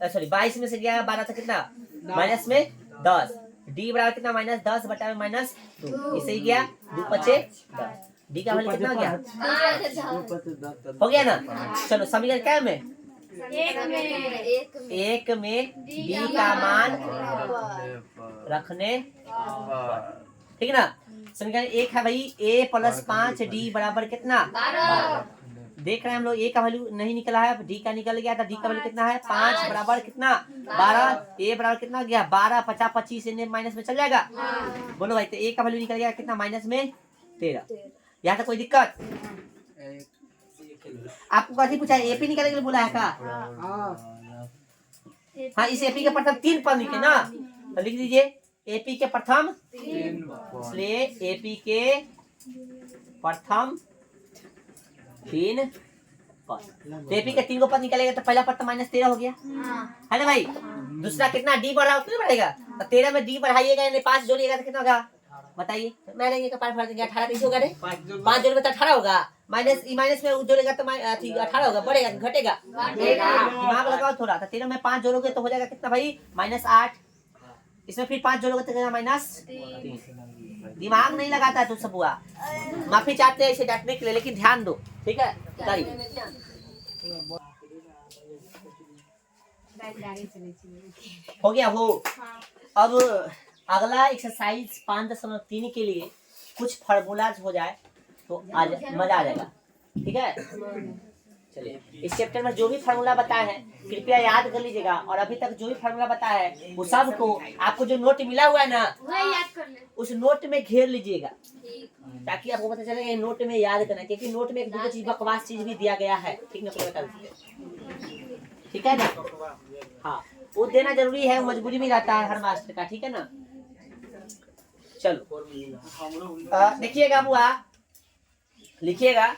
सॉरी 22 में से गया 12 था कितना माइनस में 10 डी बराबर कितना माइनस 10 बटा में माइनस 2 इसे ही गया 2 पचे 10 डी का वैल्यू कितना हो गया हो गया ना चलो समीकरण क्या है में एक में डी का मान रखने ठीक है ना समीकरण एक है भाई a प्लस 5d बराबर कितना 12 देख रहे हैं हम लोग a का वैल्यू नहीं निकला है d का निकल गया था d का वैल्यू कितना है 5 बराबर कितना 12 a बराबर कितना हो गया 12 50 25 से माइनस में चल जाएगा बोलो भाई तो a का वैल्यू निकल गया कितना माइनस में 13 यहाँ तक कोई दिक्कत आपको कथी पूछा है एपी निकालने के लिए बोला है का हाँ इस एपी के प्रथम 3 पद लिखे ना तो लिख दीजिए एपी के प्रथम इसलिए एपी के प्रथम 3 पद तो एपी के 3 पद निकालेगा तो पहला पद तो माइनस 13 हो गया है ना भाई दूसरा कितना डी बढ़ा कितना बढ़ेगा तो 13 में डी बढ़ाइएगा यानी 5 जोड़िएगा तो कितना होगा बताइए मैं लेंगे का 5 देंगे 18 कैसे होगा रे 5 जोड़ में तो 18 होगा माइनस ई माइनस में जोड़ेगा तो 18 होगा बढ़ेगा घटेगा दिमाग लगाओ थोड़ा तो 13 में 5 जोड़ोगे तो हो जाएगा कितना भाई -8 इसमें फिर 5 जोड़ोगे तो कितना -3 दिमाग नहीं लगाता तू सब हुआ माफी चाहते हैं इसे डांटने के लिए लेकिन ध्यान दो ठीक है हो गया हो अब अगला एक्सरसाइज 5.3 के लिए कुछ फार्मूलाज हो जाए तो मजा आ जाएगा ठीक है चलिए इस चैप्टर में जो भी फार्मूला बताया है कृपया याद कर लीजिएगा और अभी तक जो भी फार्मूला बताया है वो सब को आपको जो नोट मिला हुआ है ना याद कर ले उस नोट में घेर लीजिएगा ताकि आपको पता चले नोट में याद करना क्योंकि नोट में एक दो चीज बकवास चीज भी दिया गया है ठीक ना बता दीजिए ठीक है ना हाँ वो देना जरूरी है मजबूरी में रहता है हर मास्टर का ठीक है ना चलो देखिएगा बुआ लिखिएगा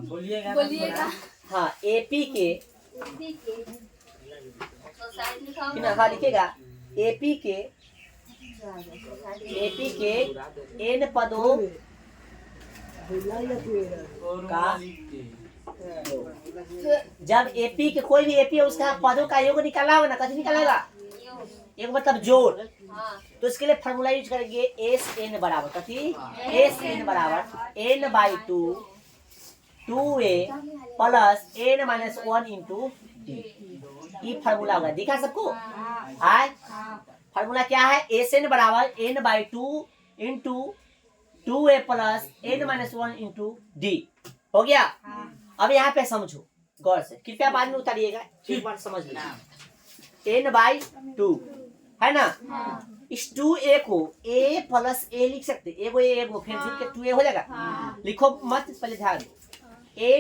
बोलिएगा हाँ एपी के हाँ लिखिएगा एपी के एन पदों का जब एपी के कोई भी एपी है उसका पदों का योग निकाला होगा ना कैसे निकालेगा एक मतलब जोड़ तो इसके लिए फॉर्मूला यूज करेंगे एस एन बराबर कथी एस एन बराबर N by 2 2a plus N minus 1 into D ये फॉर्मूला होगा दिखा सबको आए फॉर्मूला क्या है एस एन बराबर N by 2 into 2a plus N minus 1 into D हो गया अब यहाँ पे समझो गौर से कृपया बाद में उतारिएगा एक बार समझ लीजिए एन बाई 2 है ना इस 2a को a प्लस a लिख सकते एगो फिर जुड़ के 2a हो जाएगा लिखो मत पहले ध्यान दो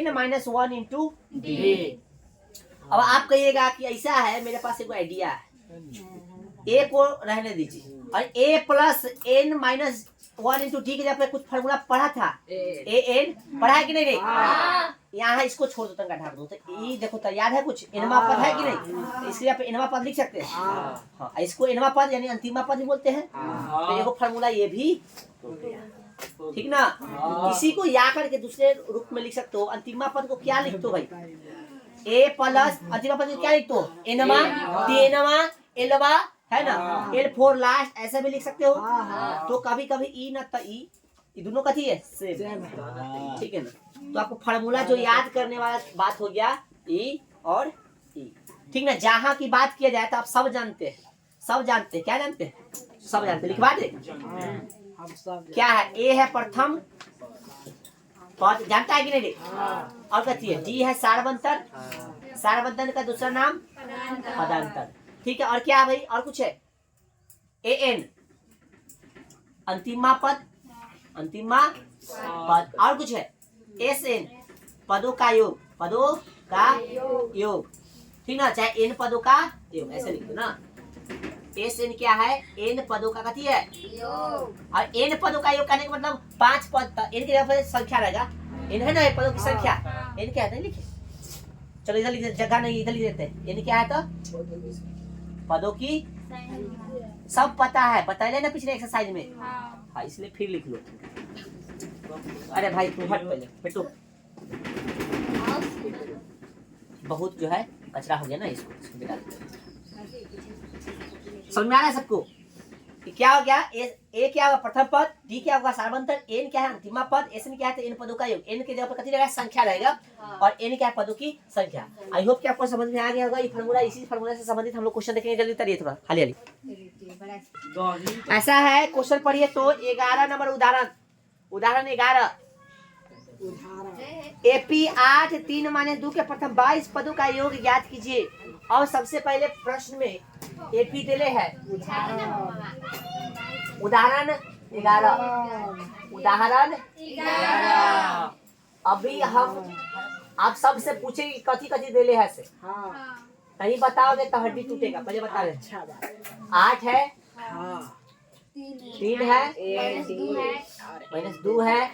n माइनस 1 इंटू डी अब आप कहिएगा कि ऐसा है मेरे पास एक आइडिया है a को रहने दीजिए और a plus n minus 1 into D के जब पे कुछ फार्मूला पढ़ा था a n पढ़ा है कि नहीं यहाँ इसको छोड़ दो तंगा ढाक दो तो ये देखो तो याद है कुछ एनवा पद है कि नहीं तो इसके लिए आप एनवा पद लिख सकते हैं हाँ इसको एनवा पद यानी अंतिमा पद भी बोलते हैं तो एगो फार्मूला ये भी ठीक ना इसी को या करके दूसरे रूप में लिख सकते हो अंतिमा पद को क्या लिखते हो भाई a प्लस अंतिमा पद को क्या लिखते हो एनवा तेनवा एलवा है ना L4 लास्ट ऐसा भी लिख सकते हो तो कभी कभी ई ना तो ई ये दोनों कथी है सेम ठीक है ना तो आपको फार्मूला जो याद करने वाला बात हो गया ई और ई ठीक ना जहाँ की बात किया जाए तो आप सब जानते हैं क्या जानते हैं सब जानते लिखवा दे क्या है ए है प्रथम पद जानता है कि नहीं और कथी है डी है सारवंतर का दूसरा नाम पदांतर ठीक है और क्या है भाई और कुछ है ए एन अंतिमा पद और कुछ है एस एन पदों का योग ठीक ना चाहे एन पदों का योग ऐसे लिख दो ना एस एन क्या है? एन पदों का कथी है? योग। और एन पदों का योग करने का मतलब 5 पद, एन की जगह पर संख्या रहेगा। एन है ना ये पदों की संख्या। एन क्या है लिखे, चलो इधर लिख, जगह नहीं इधर लिख देते हैं। एन क्या है? तो पदों की सब पता है, बताए ना पिछले एक्सरसाइज में। हाँ इसलिए फिर लिख लो। अरे भाई तू हट पहले, फिर तू बहुत जो है कचरा हो गया ना, इसको निकाल दो। समझ में आ रहा है सबको? कि क्या हो गया? ए क्या होगा? प्रथम पद, डी क्या होगा? सार्वंतर, एन क्या है? अंतिमा पद, एस एन क्या है? तो एन पदों का योग। एन के जगह पर कथी रहेगा? संख्या रहेगा। और एन क्या है? पदों की संख्या। आई होप कि आपको समझ में आ गया होगा। ये फार्मूला, इसी फार्मूला से संबंधित हम लोग क्वेश्चन देखेंगे। जल्दी उतारिए थोड़ा, हाली हाली। ऐसा है क्वेश्चन पढ़िए तो 11 नंबर उदाहरण, उदाहरण 11। एपी 8 3 - 2 के प्रथम 22 पदों का योग ज्ञात कीजिए। और सबसे पहले प्रश्न में एपी दिले है उदाहरण 11, उदाहरण 11। अभी हम आप सबसे पूछेंगे कथी कथी दिले है से, नहीं बताओगे तो हड्डी टूटेगा। पहले बता रहे 8 है, 3 है, -2 है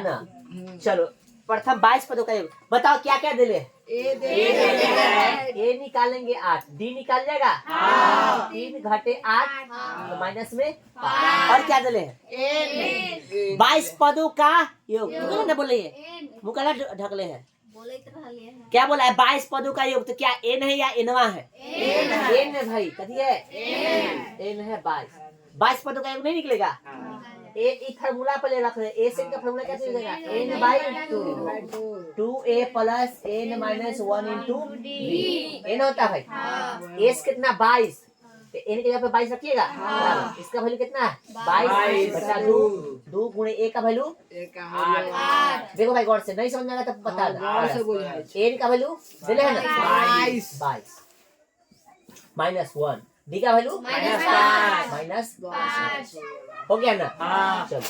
ना। चलो प्रथम 22 पदों का योग बताओ क्या क्या दिले? ए निकालेंगे 8, डी निकाल जाएगा 3 घटे 8 तो माइनस में 5। और क्या दिले हैं? 22 पदों का योग। ना बोले मुकला ढकले हैं, क्या बोला है? 22 पदों का योग। तो क्या एन है या एनवा है? एन है भाई, कथी है? एन है 22 पदों का योग नहीं निकलेगा। एक फार्मूला पे ले रख रहे, ए से का फार्मूला कैसे निकलेगा? n by 2, 2a plus n minus 1 into D. N होता है भाई। एस कितना? 22, तो n की जगह पे 22 रखिएगा। इसका वैल्यू कितना है? 22 बटा 2, 2 गुणे a का वैल्यू 8। देखो भाई गौर से, नहीं समझ में आएगा तब बता दो। n का वैल्यू दिले है ना 22 माइनस 1, डी का वैल्यू माइनस 5 हो गया ना। चलो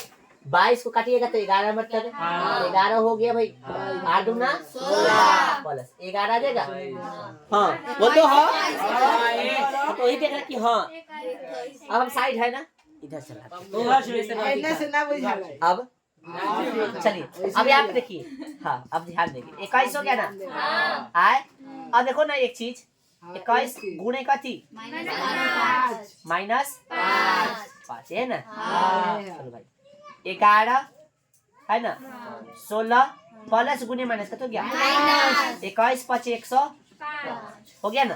22 को काटिएगा तो 11 मतलब 11 हो गया भाई। 8 दूना 16 प्लस 11 आ जाएगा। हाँ बोल दो। हाँ तो वही देख रहे कि हाँ अब हम साइड है ना, इधर से अब चलिए अब आप देखिए। हाँ अब ध्यान देखिए, 21 हो गया ना। आए अब देखो ना एक चीज, 21 गुणे कथी? माइनस 5 है ना। चलो भाई 11 है ना, 16 प्लस गुणे माइनस कत हो गया? 21 5 105 हो गया ना।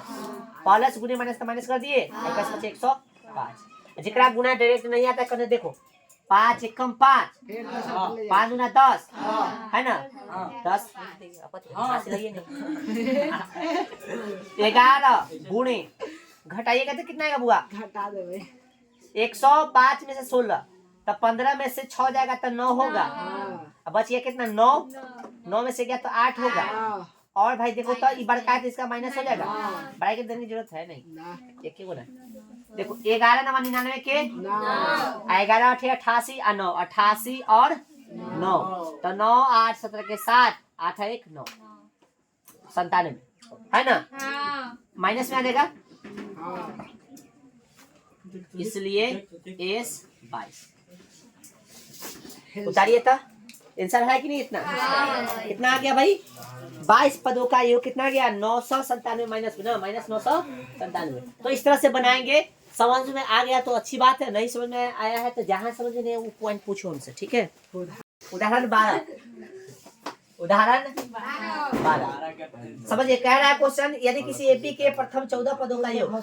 प्लस गुणे माइनस तो माइनस कर दिए, 21 5 105। जिकरा गुना डायरेक्ट नहीं आता करने देखो, 5 एकम 5, 5 गुना 10 है ना। 10 11 गुणे घटाइएगा तो कितना आएगा बुआ? घटा देवे 105 में से 16 तब 15 में से 6 जाएगा तो 9 होगा। अब बचिए कितना? 9 में से गया तो 8 होगा। और भाई देखो तो ये बड़का है तो इसका माइनस हो जाएगा। बड़ाई के देने की जरूरत है नहीं, एक ही गुना। देखो 11 9 99 के 11 8 88 और 9 88 और 9 तो 9 8 17 के 7 8 1 9 97 है ना। माइनस में आ जाएगा, इसलिए एस 22 उतारिए था। आंसर है कि नहीं? इतना कितना आ गया भाई? 22 पदों का योग कितना गया? 997 माइनस ना, माइनस 997। तो इस तरह से बनाएंगे। समझ में आ गया तो अच्छी बात है, नहीं समझ में आया है तो जहाँ समझ में नहीं वो पॉइंट पूछो हमसे, ठीक है। उदाहरण 12, उदाहरण 12 समझिए। कह रहा है क्वेश्चन, यदि किसी एपी के प्रथम 14 पदों का योग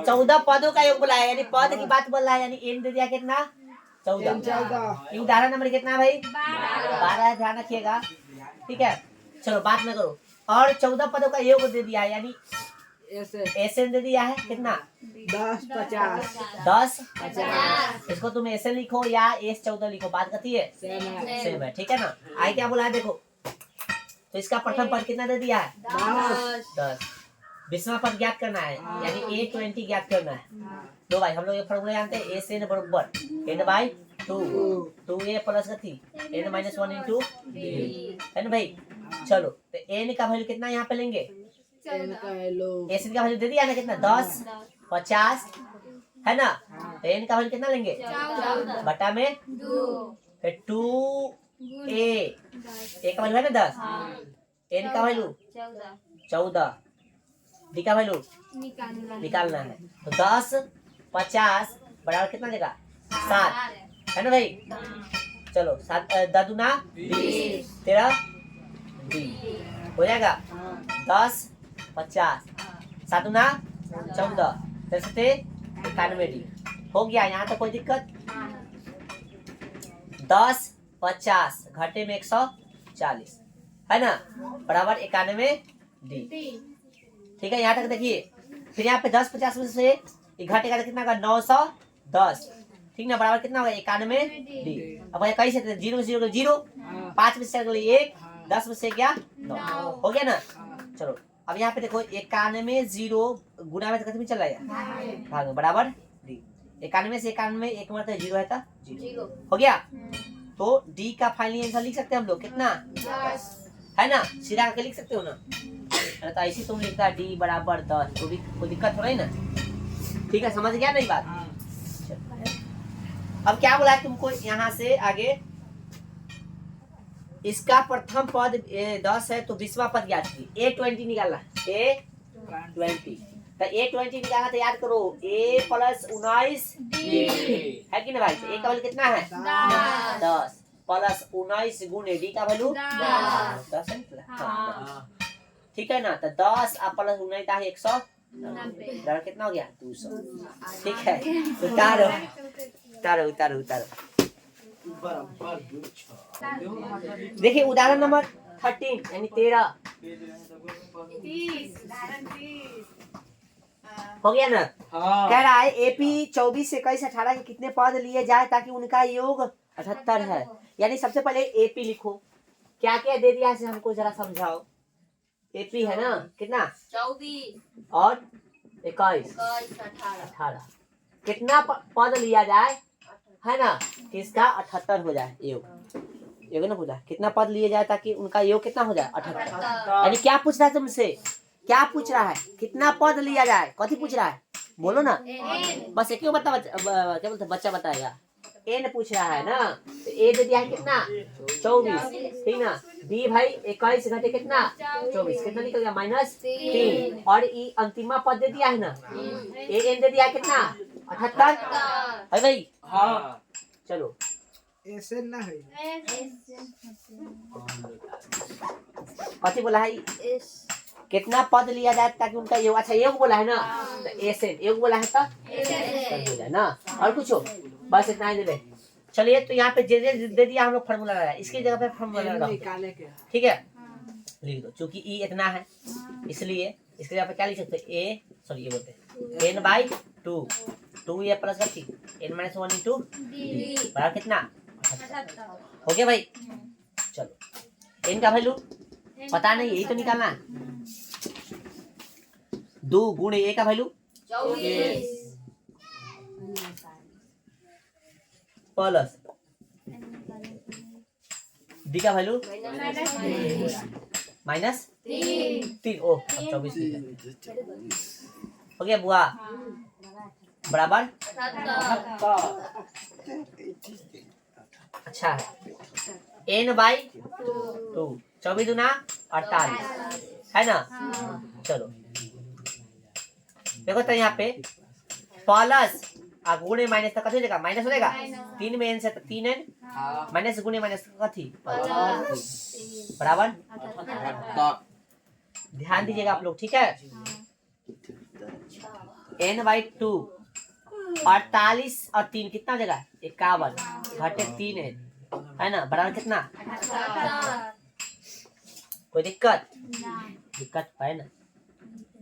14 पदों का योग बुलाया, यानी पद की बात बोल रहा है, यानी एन दे दिया कितना? 14। ये उदाहरण नंबर कितना भाई? 12 ध्यान रखिएगा, ठीक है। चलो बात में करो। और 14 पदों का योग दे दिया, यानी एसएन दे दिया है कितना? 10 50 10 50। इसको तुम एसएन लिखो या एस 14 लिखो, बात करती है सेम है, ठीक है ना। आई क्या बोला है देखो, तो इसका प्रथम पद कितना दे दिया है? 10। 20वां पद ज्ञात करना है, यानी A20 ज्ञात करना है। तो भाई हम लोग ये फॉर्मूला जानते हैं, एसएन बराबर n/2 2a प्लस कथी n-1 इंटू है ना भाई। चलो तो n का वैल्यू कितना यहाँ पे लेंगे? एन का हेलो एसिड का वैल्यू दे दिया ना कितना 10 50 है ना। एन का वैल्यू कितना लेंगे बटा में 2 फिर 2 ए का वैल्यू है ना 10 एन का वैल्यू 14 डी का वैल्यू निकालना है। तो 10 50 बराबर कितना देगा 7 है ना भाई। चलो 7 10 दूना 20 13 20 हो जाएगा 10 50 7 दूना 14 91 डी हो गया। यहाँ तक कोई दिक्कत 10 50 घटे में 140 है ना बराबर 91 डी। ठीक है यहाँ तक देखिए। फिर यहाँ पे 10 50 में से घटेगा तो कितना होगा 910 ठीक ना बराबर कितना होगा 91 डी। अब कहीं से 0 में 0 0 5 में से 1 10 में से क्या 9 हो गया ना। चलो अब यहाँ पे देखो 91 0 गुना में तो कितने में चल रहा है भाग में बराबर डी। 91 से 91 एक मतलब 0 है तो 0 हो गया। तो डी का फाइनल आंसर लिख सकते हैं हम लोग कितना है ना सीधा करके लिख सकते हो ना। तो ऐसे तुम लिखता डी बराबर 10 तो भी कोई दिक्कत हो रही ना। ठीक है समझ गया नहीं बात। अब क्या बोला है तुमको यहाँ से आगे इसका प्रथम पद 10 है तो 20वां पद ज्ञात कीजिए। A20 निकालना A20 तो A20 निकालना तो याद करो A प्लस 19 है कि ना भाई। तो A का वैल्यू कितना है 10 प्लस 19 गुणे D का वैल्यू 10 है ना। ठीक है ना। तो 10 प्लस 19 का 100 बराबर कितना हो गया 200। ठीक है उतारो उतारो उतारो उतारो। देखिए उदाहरण नंबर 13 यानी 13 हो गया ना। कह रहा है एपी 24 से 21 18 के कितने पद लिए जाए ताकि उनका योग 78 है। यानी सबसे पहले एपी लिखो क्या क्या दे दिया है हमको जरा समझाओ। एपी है ना कितना 24 और 21 18 कितना पद लिया जाए है ना कि इसका 78 हो जाए योग ना पूछा कितना पद लिए जाए ताकि उनका योग कितना हो जाए 78। यानी क्या पूछ रहा है तुमसे क्या पूछ रहा है कितना पद लिया जाए कथी पूछ रहा है बोलो ना। बस एक ही बता क्या बोलते बच्चा बताएगा एन पूछ रहा है ना। तो ए दे दिया है कितना 24 ठीक ना। बी भाई 21 घटे कितना 24 कितना निकल गया -3 और ई अंतिमा पद दे दिया है ना ए एन दे दिया है कितना 78 है भाई। हाँ चलो ऐसे ना है कथी बोला है कितना पद लिया जाए ताकि उनका योग अच्छा योग बोला है ना। तो एन योग बोला है तो हो जाए ना और कुछ हो बस इतना ही दे दे। चलिए तो यहाँ पे दे दिया हम लोग फार्मूला लगाया इसकी जगह पे फार्मूला लगाओ ठीक है लिख दो चूंकि ई इतना है इसलिए इसके जगह पे क्या लिख सकते हैं ए सॉरी ये बोलते हैं n/2 2 ये प्लस करती n-1 इंटू बराबर कितना 78 हो गया भाई। चलो n का वैल्यू पता नहीं यही तो निकालना है 2 गुणे a का वैल्यू 24 प्लस डी का वैल्यू -3 ओ 24 हो गया बुआ बराबर अच्छा है n/2 24 दूना 48 है ना। चलो देखो तो यहाँ पे प्लस गुणे माइनस कथी हो जाएगा माइनस हो जाएगा 3 में n से 3n माइनस गुणे माइनस कथी बराबर। ध्यान दीजिएगा आप लोग ठीक है n/2 48 और 3 कितना हो जाएगा 51 घटे 3n है ना बराबर कितना कोई दिक्कत है ना।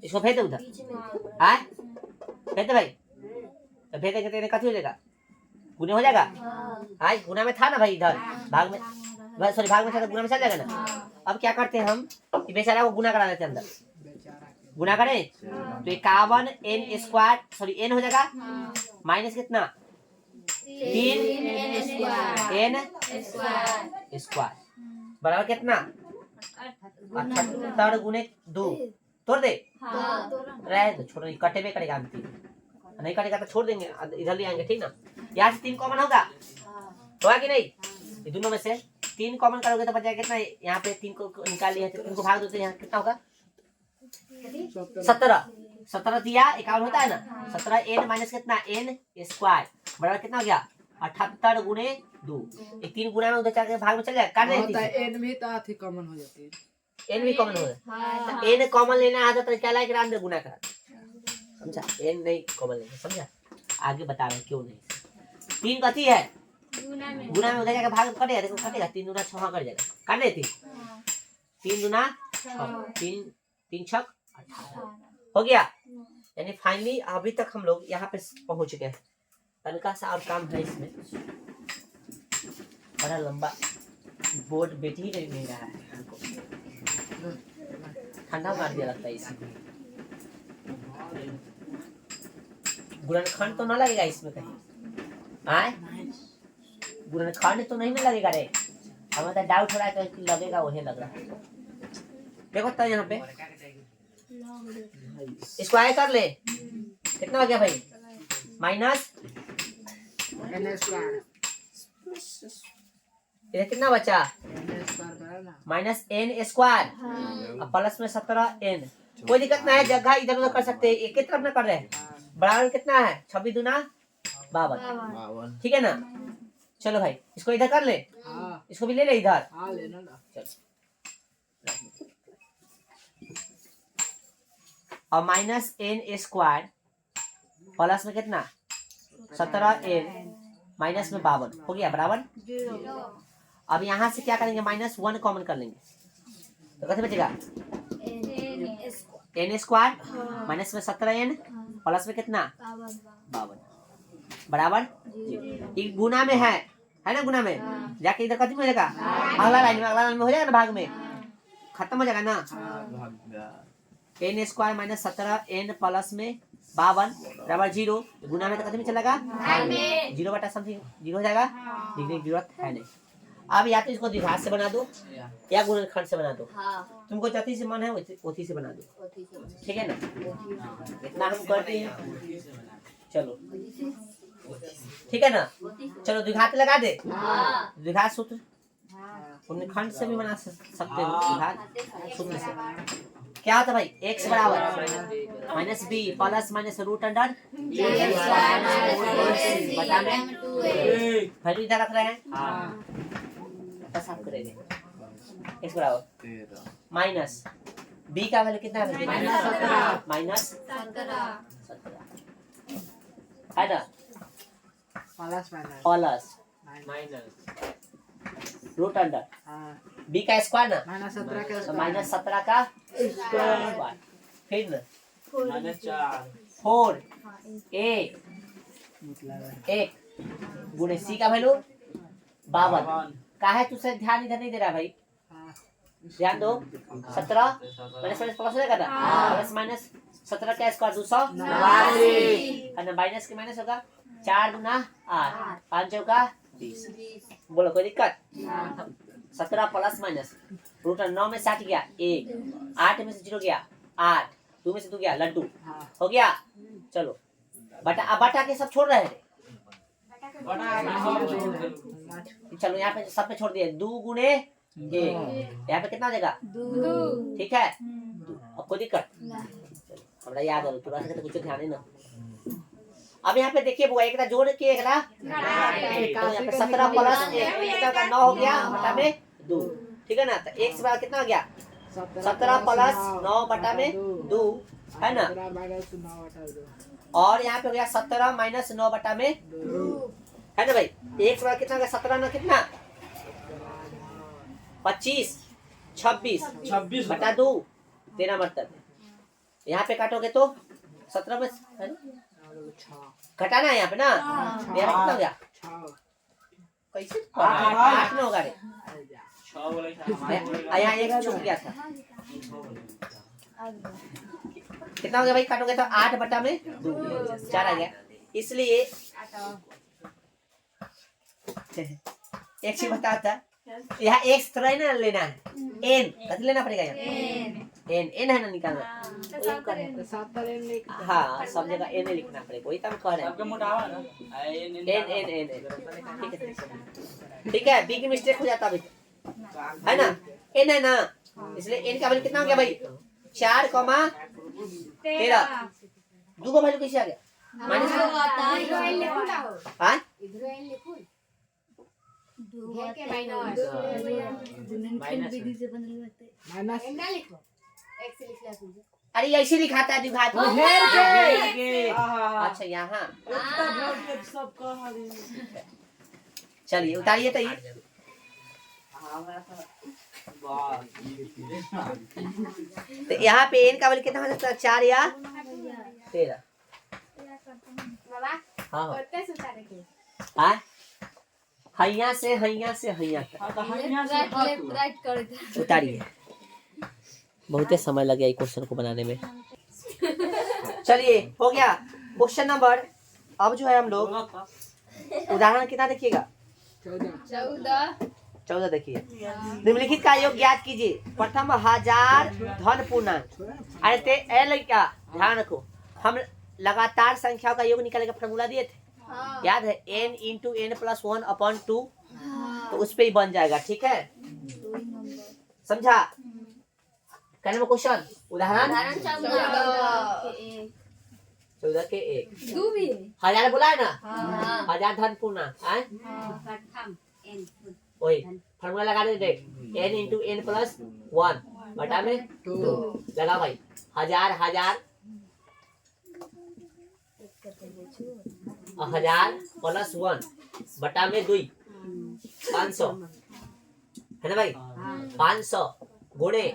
इसको भेज दो उधर है भेज दे भाई तो भेज देंगे तो कथी हो जाएगा गुना हो जाएगा। हाँ गुना में था ना भाई इधर भाग में सॉरी भाग में था तो गुना में चल जाएगा ना। अब क्या करते हैं हम बेचारा को गुना करा देते हैं अंदर गुना करें तो 51 n² सॉरी n हो जाएगा माइनस कितना 3 n² बराबर कितना 78 गुने 2 तोड़ दे, हाँ रहे तो छोड़, कटे में करेगा हम 3, नहीं कटेगा तो छोड़ देंगे, इधर ले आएंगे, ठीक ना। यहाँ से 3 कॉमन होगा, होगा कि नहीं? ये दोनों में से 3 कॉमन करोगे तो बचा कितना? यहाँ पे 3 को निकाल लिया, 3 को भाग दो तो यहाँ कितना होगा? 17 17 दिया 51 होता है ना। 17 n माइनस कितना? n स्क्वायर बराबर कितना हो गया? 78 गुणे 2। ये 3 गुना में उधर जाके भाग में चल जाएगा, काट होता है देंगे, एन भी तो आती कॉमन हो जाती है। n भी कॉमन होगा। हाँ n कॉमन लेना आता तो क्या लाएगा? अंदर गुना करा, समझा? n नहीं कॉमन लेंगे, समझा? आगे बता रहे हैं क्यों नहीं। 3 कथी है? गुना में उधर जाके भाग कटेगा, देखो कटेगा, 3 दूना 6 कट जाएगा, काट दे 3 दूना 6, 3 छक 18 हो गया। यानी फाइनली अभी तक हम लोग यहाँ पे पहुंच गए। तनका सा और काम है इसमें, बड़ा लंबा बोर्ड बैठ ही नहीं रहा है, हमको ठंडा मार दिया लगता है इसमें। गुणनखंड तो ना लगेगा इसमें कहीं, आए गुणनखंड तो नहीं ना लगेगा रे, हमें तो डाउट हो रहा है कि लगेगा, वही लग रहा है। देखो तो यहाँ पे इसको आए कर ले, कितना हो गया भाई? माइनस एन स्क्वायर, इधर कितना बचा? एन स्क्वायर करा ना। माइनस n स्क्वायर और प्लस में 17n। कोई दिक्कत ना है, जगह इधर उधर कर सकते हैं, एक ही तरफ ना कर रहे हैं। बराबर कितना है? 26 दूना 52, ठीक है ना। चलो भाई इसको इधर कर ले, हाँ इसको भी ले ले इधर, हाँ लेना ना। चलो। और माइनस n स्क्वायर प्लस में कितना? 17n माइनस में 52 हो गया बराबर। अब यहाँ से क्या करेंगे? -1 कॉमन कर लेंगे तो कैसे बचेगा? n स्क्वायर माइनस में 17n प्लस में कितना? 52 बराबर। ये गुना में है ना, गुना में जाके इधर खत्म हो जाएगा, अगला लाइन में हो जाएगा ना, भाग में खत्म हो जाएगा ना। n square minus 17n plus में 52 बराबर 0। गुना में तो कभी चलेगा 0 बटा समथिंग 0 हो जाएगा, लिखने की जरूरत है नहीं। अब या तो इसको द्विघात से बना दो या गुणनखंड से बना दो, तुमको जैसी से मन है उसी से बना दो, ठीक है ना। इतना हम करते हैं, चलो ठीक है ना। चलो द्विघात लगा दे, द्विघात सूत्र गुणनखंड से भी बना सकते हो, द्विघात सूत्र से क्या होता है भाई? x बराबर minus B plus minus root under बटा में वैल्यू इधर रख रहे हैं, बस आप करेंगे x बराबर माइनस b का वैल्यू कितना है? माइनस 17 है ना, plus minus plus minus root under हाँ b का स्क्वायर ना, माइनस 17 का तो माइनस 17 का स्क्वायर, फिर ना -4 4 1 गुणे सी का वैल्यू 52 का है। तुझसे ध्यान इधर नहीं दे रहा भाई, हाँ ध्यान दो। 17 माइनस माइनस प्लस हो जाएगा ना, प्लस माइनस 17 का स्क्वायर 289 है ना, माइनस के माइनस होगा 4 गुना 8 5 चौका 20। बोलो कोई दिक्कत? 17 प्लस माइनस रूट 9 में 60 गया 1, 8 में से 0 गया 8, 2 में से 2 गया लड्डू, हो गया। चलो बटा, अब बटा के सब छोड़ रहे हैं, चलो यहाँ पे सब पे छोड़ दिए, 2 गुणे 1, यहाँ पे कितना हो जाएगा? 2, ठीक है। अब कोई दिक्कत? हमरा याद है, तुरंत से तो कुछ ध्यान ही ना। अब यहाँ पे देखिए बुआ, एक ना जोड़ के एक ना, तो यहाँ पे 17 प्लस 1 का 9 हो गया बटा में 2, ठीक है ना। तो x बराबर कितना हो गया? 17 प्लस 9 बटा में 2 है ना, माइनस 9 बटा 2 और यहाँ पे हो गया 17 माइनस 9 बटा में 2 है ना भाई। x बराबर कितना हो गया? 17 ना कितना? 25 26 बटा 2 13 मतलब यहाँ पे काटोगे तो 17 में घटाना है यहाँ पे ना, मेरा कितना हो गया? कैसे 8 में होगा रे, यहाँ एक छूट गया था, कितना हो गया भाई? काटोगे तो 8 बटा में 2 4 आ गया, इसलिए एक चीज बताता, यहाँ x थोड़ा ही ना लेना है, n कति लेना पड़ेगा यहाँ एन एन है ना निकालना तो 7 तर एन लिख हाँ सब जगह एन लिखना पड़ेगा वही तो हम कह रहे हैं सबका मोटावा ना एन एन एन एन ठीक है बी की मिस्टेक हो जाता अभी है ना एन है ना इसलिए एन का वैल्यू कितना हो गया भाई 4,13 दो का वैल्यू कैसे आ गया माइनस हाँ माइनस अरे ऐसे लिखाता है दिखात में अच्छा यहाँ सब कहा चलिए उतारिए तो ये तो यहाँ पे एन का वैल्यू कितना हो सकता है 4 या 13 हाँ हाँ हैया से हैया तक उतारिए बहुत समय लगे ये क्वेश्चन को बनाने में चलिए हो गया क्वेश्चन नंबर अब जो है हम लोग उदाहरण कितना देखिएगा 14 देखिए निम्नलिखित का योग ज्ञात कीजिए प्रथम 1000 धन पूर्णांक अरे एल क्या ध्यान रखो हम लगातार संख्याओं का योग निकालने का फॉर्मूला दिए थे याद है n इंटू n प्लस 1/2 तो उस पे ही बन जाएगा ठीक है समझा कहने में क्वेश्चन उदाहरण 14 के 1 1000 बोला है ना 1000 धन पूर्णांक वही फॉर्मूला लगा दे n इंटू n प्लस 1 बटा में 2 लगा भाई 1000 प्लस 1 बटा में 2 500 है ना भाई 500 गुणे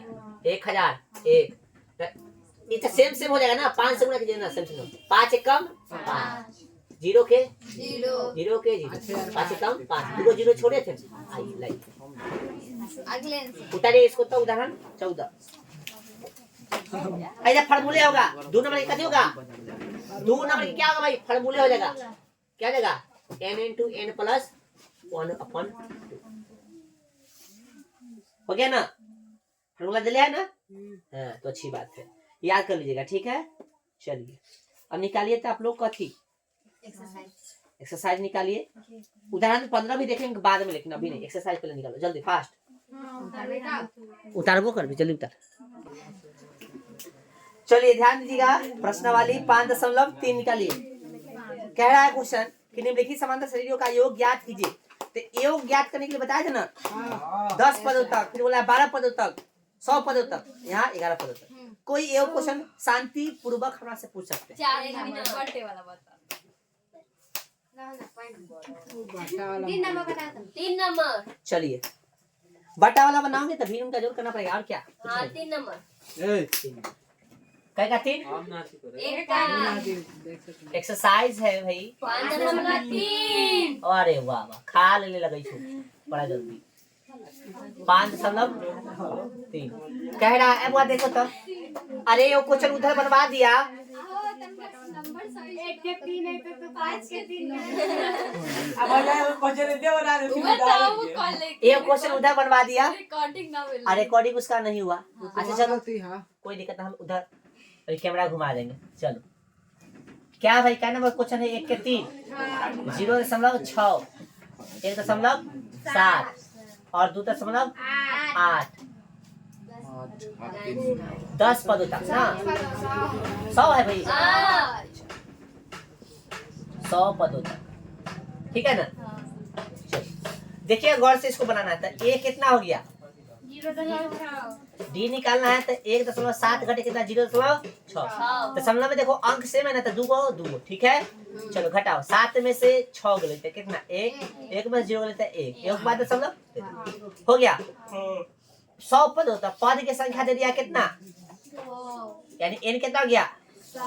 1000 ये तो सेम हो जाएगा ना 5 से गुणा कीजिए ना सेम 5 एक कम 5 जीरो के जीरो 5 एक कम 5 दो जीरो छोड़े थे अगले उतारिए इसको तो उदाहरण 14 ऐसा फॉर्मूले होगा 2 नंबर का होगा 2 नंबर की क्या होगा भाई फॉर्मूले हो जाएगा क्या देगा n इंटू n प्लस 1/2 हो गया ना फॉर्मूला दे लिया है ना हाँ तो अच्छी बात है याद कर लीजिएगा ठीक है चलिए अब निकालिए तो आप लोग कथी एक्सरसाइज निकालिए उदाहरण 15 भी देखेंगे बाद में लेकिन अभी नहीं एक्सरसाइज पहले निकालो जल्दी फास्ट उतारबो कर भी जल्दी उतार चलिए ध्यान दीजिएगा प्रश्नावली 5.3 निकालिए कह रहा है क्वेश्चन कि निम्नलिखित समांतर शरीरों का योग ज्ञात कीजिए तो योग ज्ञात करने के लिए बताया था ना 10 पदों तक फिर बोला 12 पदों तक 100 पदों तक यहाँ 11 पदों तक कोई योग क्वेश्चन शांति पूर्वक हमरा से पूछ सकते हैं तीन नंबर चलिए बटा वाला बनाओगे तभी उनका जोड़ करना पड़ेगा और क्या 3 नंबर कह का 3 हम ना सीखो एक का एक्सरसाइज है भाई 5.3 अरे वाह वाह खा ले लगे छो बड़ा जल्दी 5.3 कह रहा है एक देखो तो अरे ये क्वेश्चन उधर बनवा दिया ये क्वेश्चन उधर बनवा दिया अरे रिकॉर्डिंग उसका नहीं हुआ अच्छा चलो कोई दिक्कत हम उधर कैमरा घुमा देंगे चलो क्या भाई क्या नंबर क्वेश्चन है 1 के 3 0.6 1.7 और 2.8 10 पदों तक ना 100 है भाई 100 पदों तक ठीक है ना देखिए गौर से इसको बनाना है तो ए कितना हो गया डी निकालना है तो 1.7 घटे कितना 0.6 दशमलव में देखो अंक सेम है ना तो दो ठीक है चलो घटाओ 7 में से 6 गए लेते कितना 1 में 0 लेते 1 एक बाद दशमलव हो गया 100 पद होता पद की संख्या दे दिया कितना यानी n कितना हो गया 100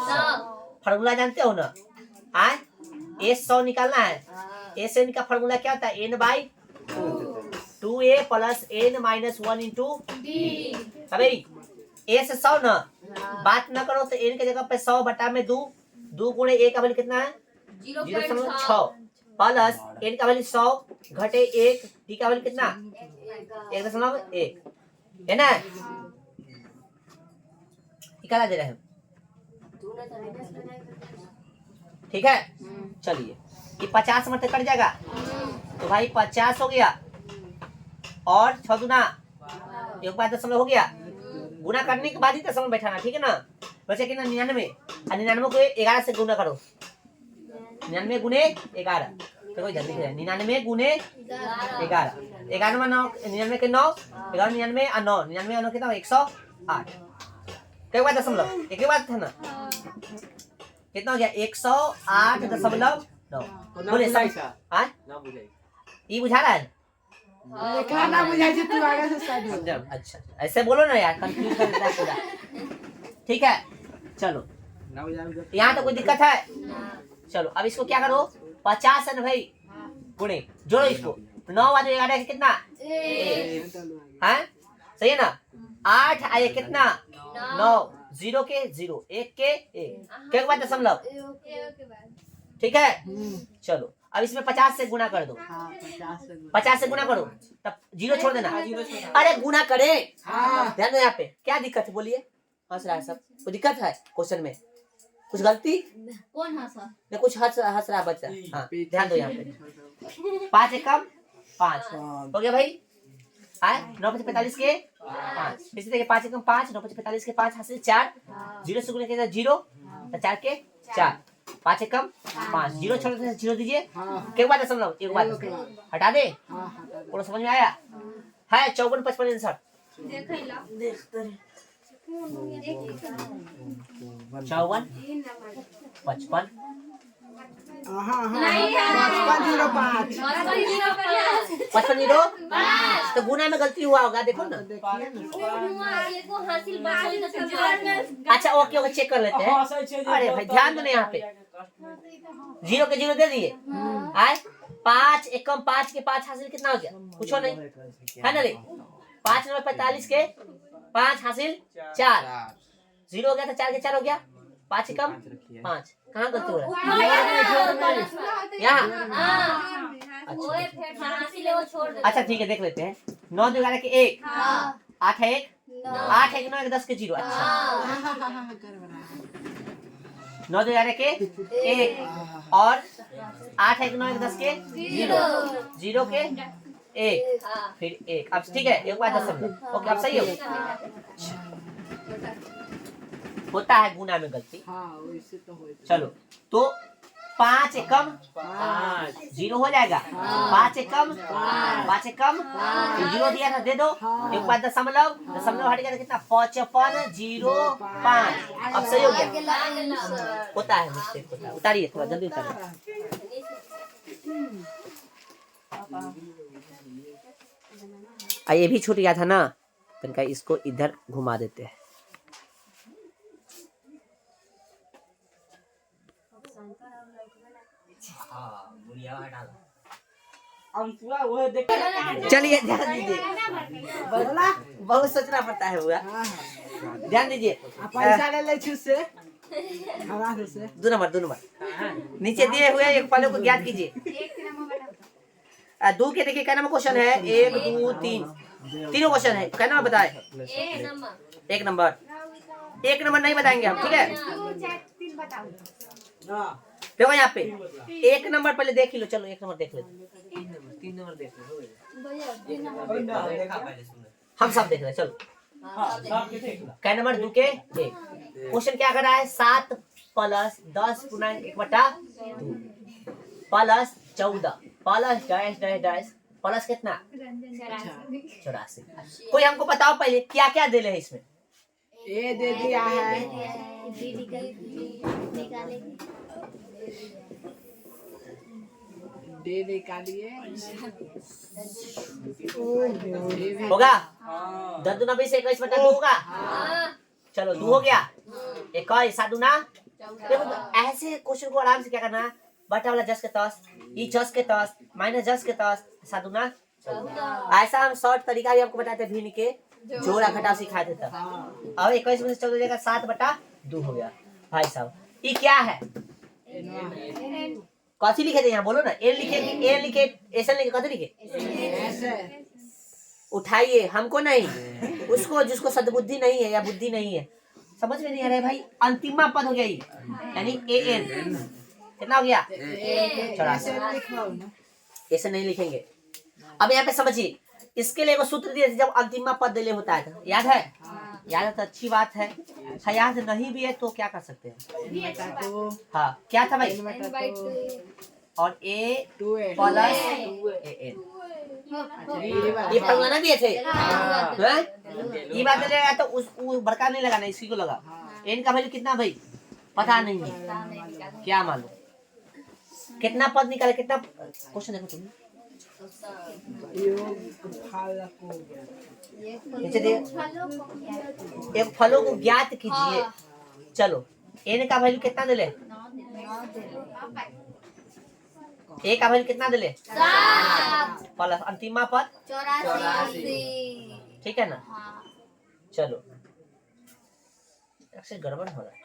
फार्मूला जानते हो ना आए a 100 निकालना है a से n का फार्मूला क्या होता है n by 2a plus n minus 1 into अबे a से 100 ना बात ना करो तो n के जगह पे 100 बटा में 2 गुणे a का वैल्यू कितना है 0.6 प्लस n का वैल्यू 100 घटे 1 t का वैल्यू कितना 1.1 है ना निकाला दे रहे हैं, तूने तो माइनस बनाया। ठीक है। चलिए ये 50 में कट जाएगा, तो भाई 50 हो गया और 6 दूना 1/10 हो गया। गुना करने के बाद ही 10 बैठाना, ठीक है ना। बचे कि ना 99, और 99 को 11 से गुना करो। 99 गुने 11, देखो जल्दी से 99 गुने 11, 11 में 9, 99 के 9, 11 99 और 9, 99 और 9 कितना 108। क्या बात दशमलव एक ही बात था ना, कितना हो गया 108.9। बोले सब हाँ ये बुझा रहा है। लिखा ना बुझाई जे तू आगे से स्टार्ट हो। अच्छा ऐसे बोलो ना यार, कंफ्यूज कर देता है पूरा। ठीक है चलो, यहाँ तो कोई दिक्कत है। चलो अब इसको क्या करो, 50 है ना भाई, गुणे जोड़ो इसको। 9 वाले 11 के कितना है, सही है ना। 8 आए कितना 9, 0 के 0, 1 के 1, क्या बात दशमलव, ठीक है। चलो अब इसमें 50 से गुना कर दो, 50 से गुना करो, तब 0 छोड़ देना। अरे गुना करे, ध्यान दो यहाँ पे, क्या दिक्कत है बोलिए। हंस रहा है सब, कोई दिक्कत है क्वेश्चन में, कुछ गलती कौन हंसा? न कुछ हंस रहा बच्चा। हाँ ध्यान दो यहाँ पे, 5 एकम 5 हो गया भाई। आए 9 5 45 के 5, इसी तरह 5 एकम 5, 9 5 45 के 5 हासिल 4, 0 से गुना किया 0, 4 के 4, 5 एकम 5, 0 छोड़ दे 0 दीजिए। क्या बात दशमलव, एक बात हटा दे, पूरा समझ में आया है। 54 55 59 54 55 55 तो गुना में गलती हुआ होगा, देखो ना। अच्छा ओके ओके चेक कर लेते हैं। अरे भाई ध्यान दो ना यहाँ पे, 0 के 0 दे दिए। आए 5 एकम 5 के 5 हासिल कितना हो गया, पूछो नहीं है ना रे। 5 9 45 के 5 हासिल 4, 0 हो गया था, 4 के 4 हो गया, 5 एकम 5। कहाँ गलती हो रहा है यहाँ। अच्छा ठीक है देख लेते हैं। 9 2 11 के 1, 8 है 1, 8 1 9 1 10 के 0। अच्छा 9 2 11 के 1 और 8 1 9 1 10 के 0, 0 के 1 फिर 1। अब ठीक है एक बार दशमलव। ओके अब सही हो होता है गुना में गलती। चलो तो 5 एकम 0 हो जाएगा, 5 एकम 5 एकम 0 दिया था दे दो, एक बार दशमलव हट गया कितना 55 0 5। अब सही हो गया, होता है मिस्टेक होता है। उतारिए थोड़ा जल्दी उतारिए। ये भी छूट गया था ना, तनका इसको इधर घुमा देते हैं। चलिए ध्यान दीजिए, बहुत सोचना पड़ता है हुआ। ध्यान दीजिए पैसा ले ले से हवा से 2 नंबर नीचे दिए हुए एक पहले को ज्ञात कीजिए। 2 के देखिए क्या नंबर क्वेश्चन है, 1 2 3 तीनों क्वेश्चन है। क्या नंबर बताए, 1 नंबर। 1 नंबर नहीं बताएंगे हम, ठीक है। देखो यहाँ पे 1 नंबर पहले देख ही लो। चलो 1 नंबर देख ले, 3 नंबर देख लो, हम सब देख रहे हैं। चलो क्या नंबर 2 के 1 क्वेश्चन क्या कर रहा है, 7 + 10 पूर्णांक 1/2 plus 14 plus dash dash dash plus कितना 84। कोई हमको बताओ पहले क्या क्या दे रहे हैं इसमें। ए दे दिया है, दे निकालिए होगा 10 दूना 20 21/2 होगा। चलो 2 हो गया, 21 7 दूना। देखो ऐसे क्वेश्चन को आराम से क्या करना है, बटा वाला जस के तस, ई जस के तस माइनस जस के तस 7 दूना 14। ऐसा हम शॉर्ट तरीका भी आपको बताते हैं, भिन्न के जोड़ा घटाव सिखाए थे तब। अब 21 में से 14 जाएगा 7/2 हो गया। भाई साहब ये क्या है, कथी लिखे थे यहाँ बोलो ना। ए लिखे ऐसा लिखे, कथी लिखे उठाइए, हमको नहीं उसको जिसको सद्बुद्धि नहीं है या बुद्धि नहीं है समझ में नहीं आ रहा है भाई। अंतिमा पद हो गया ये, यानी an कितना हो गया 84। लिखाओ ना। ऐसे नहीं लिखेंगे। अब यहाँ पे समझिए, इसके लिए वो सूत्र दिए थे जब अंतिमा पद दिले होता है, याद है? याद है तो अच्छी बात है। याद नहीं भी है तो क्या कर सकते हैं? तो हाँ, क्या था भाई? और a प्लस an, ये फॉर्मूला ना दिए थे? हाँ? ये बात लगेगा तो उस बड़का नहीं लगाना, इसी को लगा। n का वैल्यू कितना भाई पता नहीं है, क्या मालूम कितना पद निकाले, कितना क्वेश्चन देखो तुम नीचे दे। एक फलों को ज्ञात कीजिए। चलो n का वैल्यू कितना दिले? a का वैल्यू कितना दिले? 7 प्लस अंतिमा पद 84। ठीक है ना? चलो ऐसे गड़बड़ हो रहा है।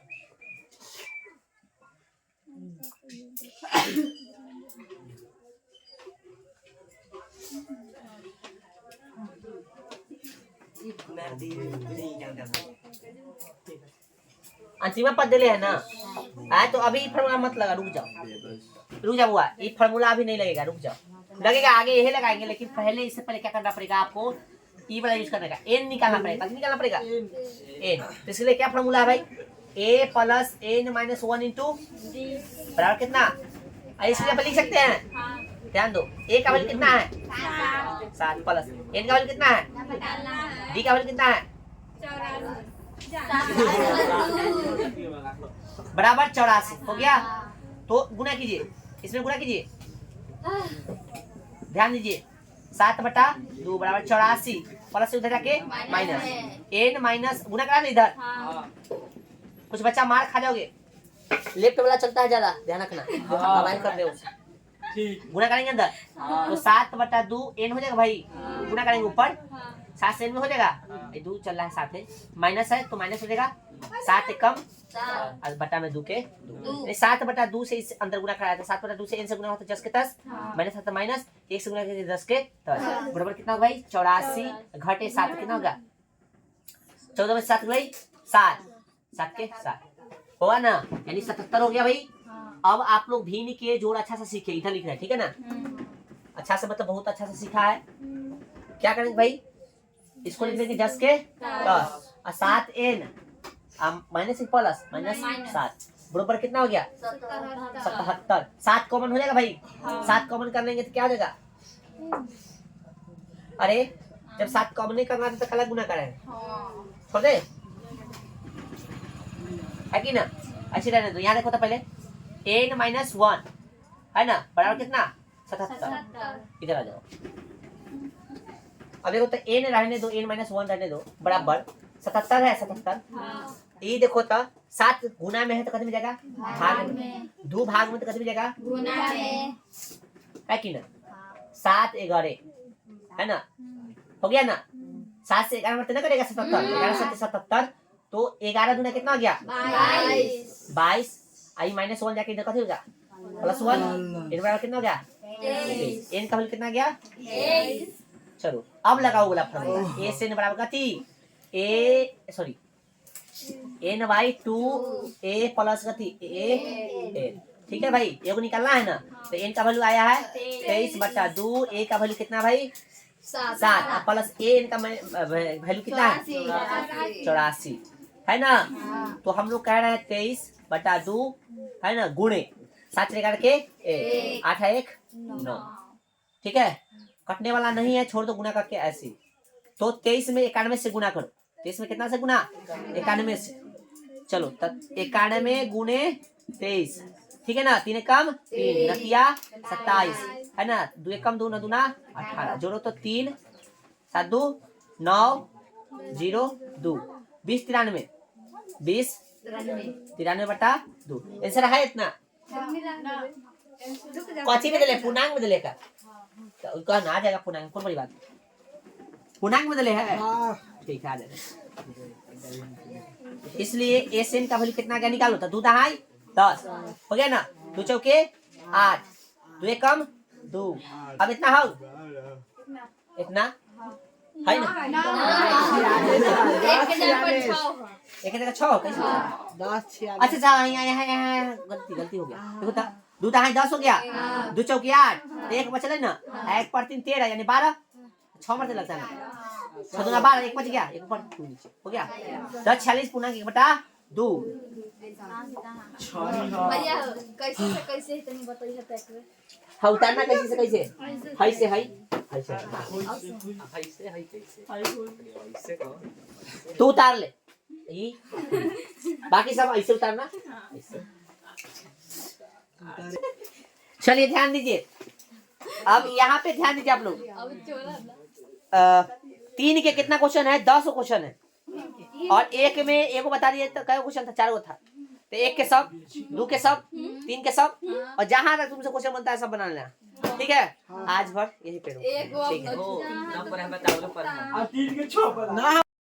अंतिमा पद दिले है ना? तो अभी फॉर्मूला मत लगा, रुक जाओ हुआ। ये फॉर्मूला अभी नहीं लगेगा, रुक जाओ, लगेगा आगे यही लगाएंगे। लेकिन पहले इससे पहले क्या करना पड़ेगा आपको? ई वाला यूज करने का, n निकालना पड़ेगा। कितना निकालना पड़ेगा? n। तो इसलिए क्या फॉर्मूला है भाई? a plus n minus 1 into बराबर कितना? इसलिए आप लिख सकते हैं, ध्यान दो। a का वैल्यू कितना है? 7 प्लस n का वैल्यू कितना है? d का वैल्यू कितना है? बराबर 84 हो गया। तो गुना कीजिए, इसमें गुना कीजिए, ध्यान दीजिए। 7/2 बराबर 84 प्लस से उधर जाके माइनस n माइनस गुना करा ना इधर, कुछ बच्चा मार खा जाओगे। लेफ्ट वाला चलता है ज्यादा, ध्यान रखना। अवॉइड कर दे उसे। गुना करेंगे अंदर तो 7/2 n हो जाएगा भाई। गुना करेंगे ऊपर 7 से n में हो जाएगा, 2 चल रहा है साथ में, माइनस है तो माइनस हो जाएगा। 7 कम और बटा में 2 के 2, 7/2 से इस अंदर गुना कराया था। 7/2 से n से गुना होता 10 के 10, माइनस होता माइनस, 1 से गुना करके 10 के 10 बराबर कितना होगा भाई? 84 घटे 7 कितना होगा? 14 में 7 भाई 7, 7 के 7 होगा ना, यानी 77 हो गया भाई। अब आप लोग भिन्न के जोड़ अच्छा से सीखे, इधर लिख रहे हैं, ठीक है ना? अच्छा से मतलब बहुत अच्छा से सीखा है। क्या करेंगे भाई? इसको लिख देंगे 10 के 10 और 7n माइनस प्लस माइनस 7 बराबर कितना हो गया? 77। 7 कॉमन हो जाएगा भाई। 7 कॉमन कर लेंगे तो क्या हो जाएगा? अरे जब 7 कॉमन नहीं करना तो कल गुना करेंगे, छोड़ दे, है कि ना? अच्छी रहने दो। यहाँ देखो तो पहले n माइनस 1 है ना, बराबर कितना? 77। इधर आ जाओ। अब देखो तो n रहने दो, n माइनस 1 रहने दो, बराबर 77 है। 77 ये देखो तो 7 गुना में है तो कितने में जाएगा? भाग में। 2 भाग में तो कितने में जाएगा? गुना में। है कि ना? 7 11 है ना, हो गया ना? 7 से 11 मतलब ना करेगा 77, 11 से 77 तो 11 दूना कितना हो गया? 22। आई माइनस 1 जाके इधर कितना हो गया? प्लस 1। n बराबर कितना हो गया? 23। n का वैल्यू कितना गया? 23। चलो अब लगाओ वाला फॉर्मूला। a से n बराबर कथी? n/2 a प्लस कथी? a। ठीक है भाई, ये को निकालना है ना। तो n का वैल्यू आया है 23/2, a का वैल्यू कितना भाई? 7 प्लस n का वैल्यू कितना है? 84 है ना। तो हम लोग कह रहे हैं 23/2 है ना, गुणे 7 से करके 8 है 1 9। ठीक है, कटने वाला नहीं है, छोड़ दो, गुना करके ऐसे। तो 23 में 91 से गुना करो। 23 में कितना से गुना? 91 से। चलो तब 91 गुने 23, ठीक है ना। 3 कम 3 नतिया 27 है ना। 2 कम 2 दूना 18, जोड़ो तो 3 7 2 9 0 2 20 93 20 93/2 आंसर है इतना। कौची में दले? पूर्णांक में दले का तो कहा ना आ जाएगा पूर्णांक, कौन बड़ी बात? पूर्णांक में दले है, ठीक है आ जाएगा। इसलिए एसएन का वैल्यू कितना क्या निकालो तो 2 दहाई 10 हो गया ना। 2 चौके 8, 2 कम 2। अब इतना हो, इतना है ना, एक के जगह पर 6 हो। एक की जगह 6 कैसे होता? 10 अच्छा अच्छा यहाँ गलती हो गया देखो तो 2 दहाई 10 हो गया 2 चौकी 8 तो एक बचल है ना 1 पर 3 13 यानी 12 6 मरते लगता है ना 6 दूना 12 एक बच गया एक ऊपर 2 नीचे हो गया 10 46 पूर्णांक 1/2 भैया कैसे से कैसे तनी बताइए तक हाँ उतारना कैसे से कैसे हाई से हाई हाई से हाई कैसे तू उतार ले ये बाकी सब ऐसे उतारना ऐसे चलिए ध्यान दीजिए अब यहाँ पे ध्यान दीजिए आप लोग अब चोरा ना 3 के कितना क्वेश्चन है 10 क्वेश्चन है और एक में एक बता दिए तो क्या क्वेश्चन था 4 गो था तो 1 के सब 2 के सब 3 के सब और जहां तक तुमसे क्वेश्चन बनता है सब बना लेना ठीक है आज भर यही पे एक वो ठीक है और 3 के 6 पर ना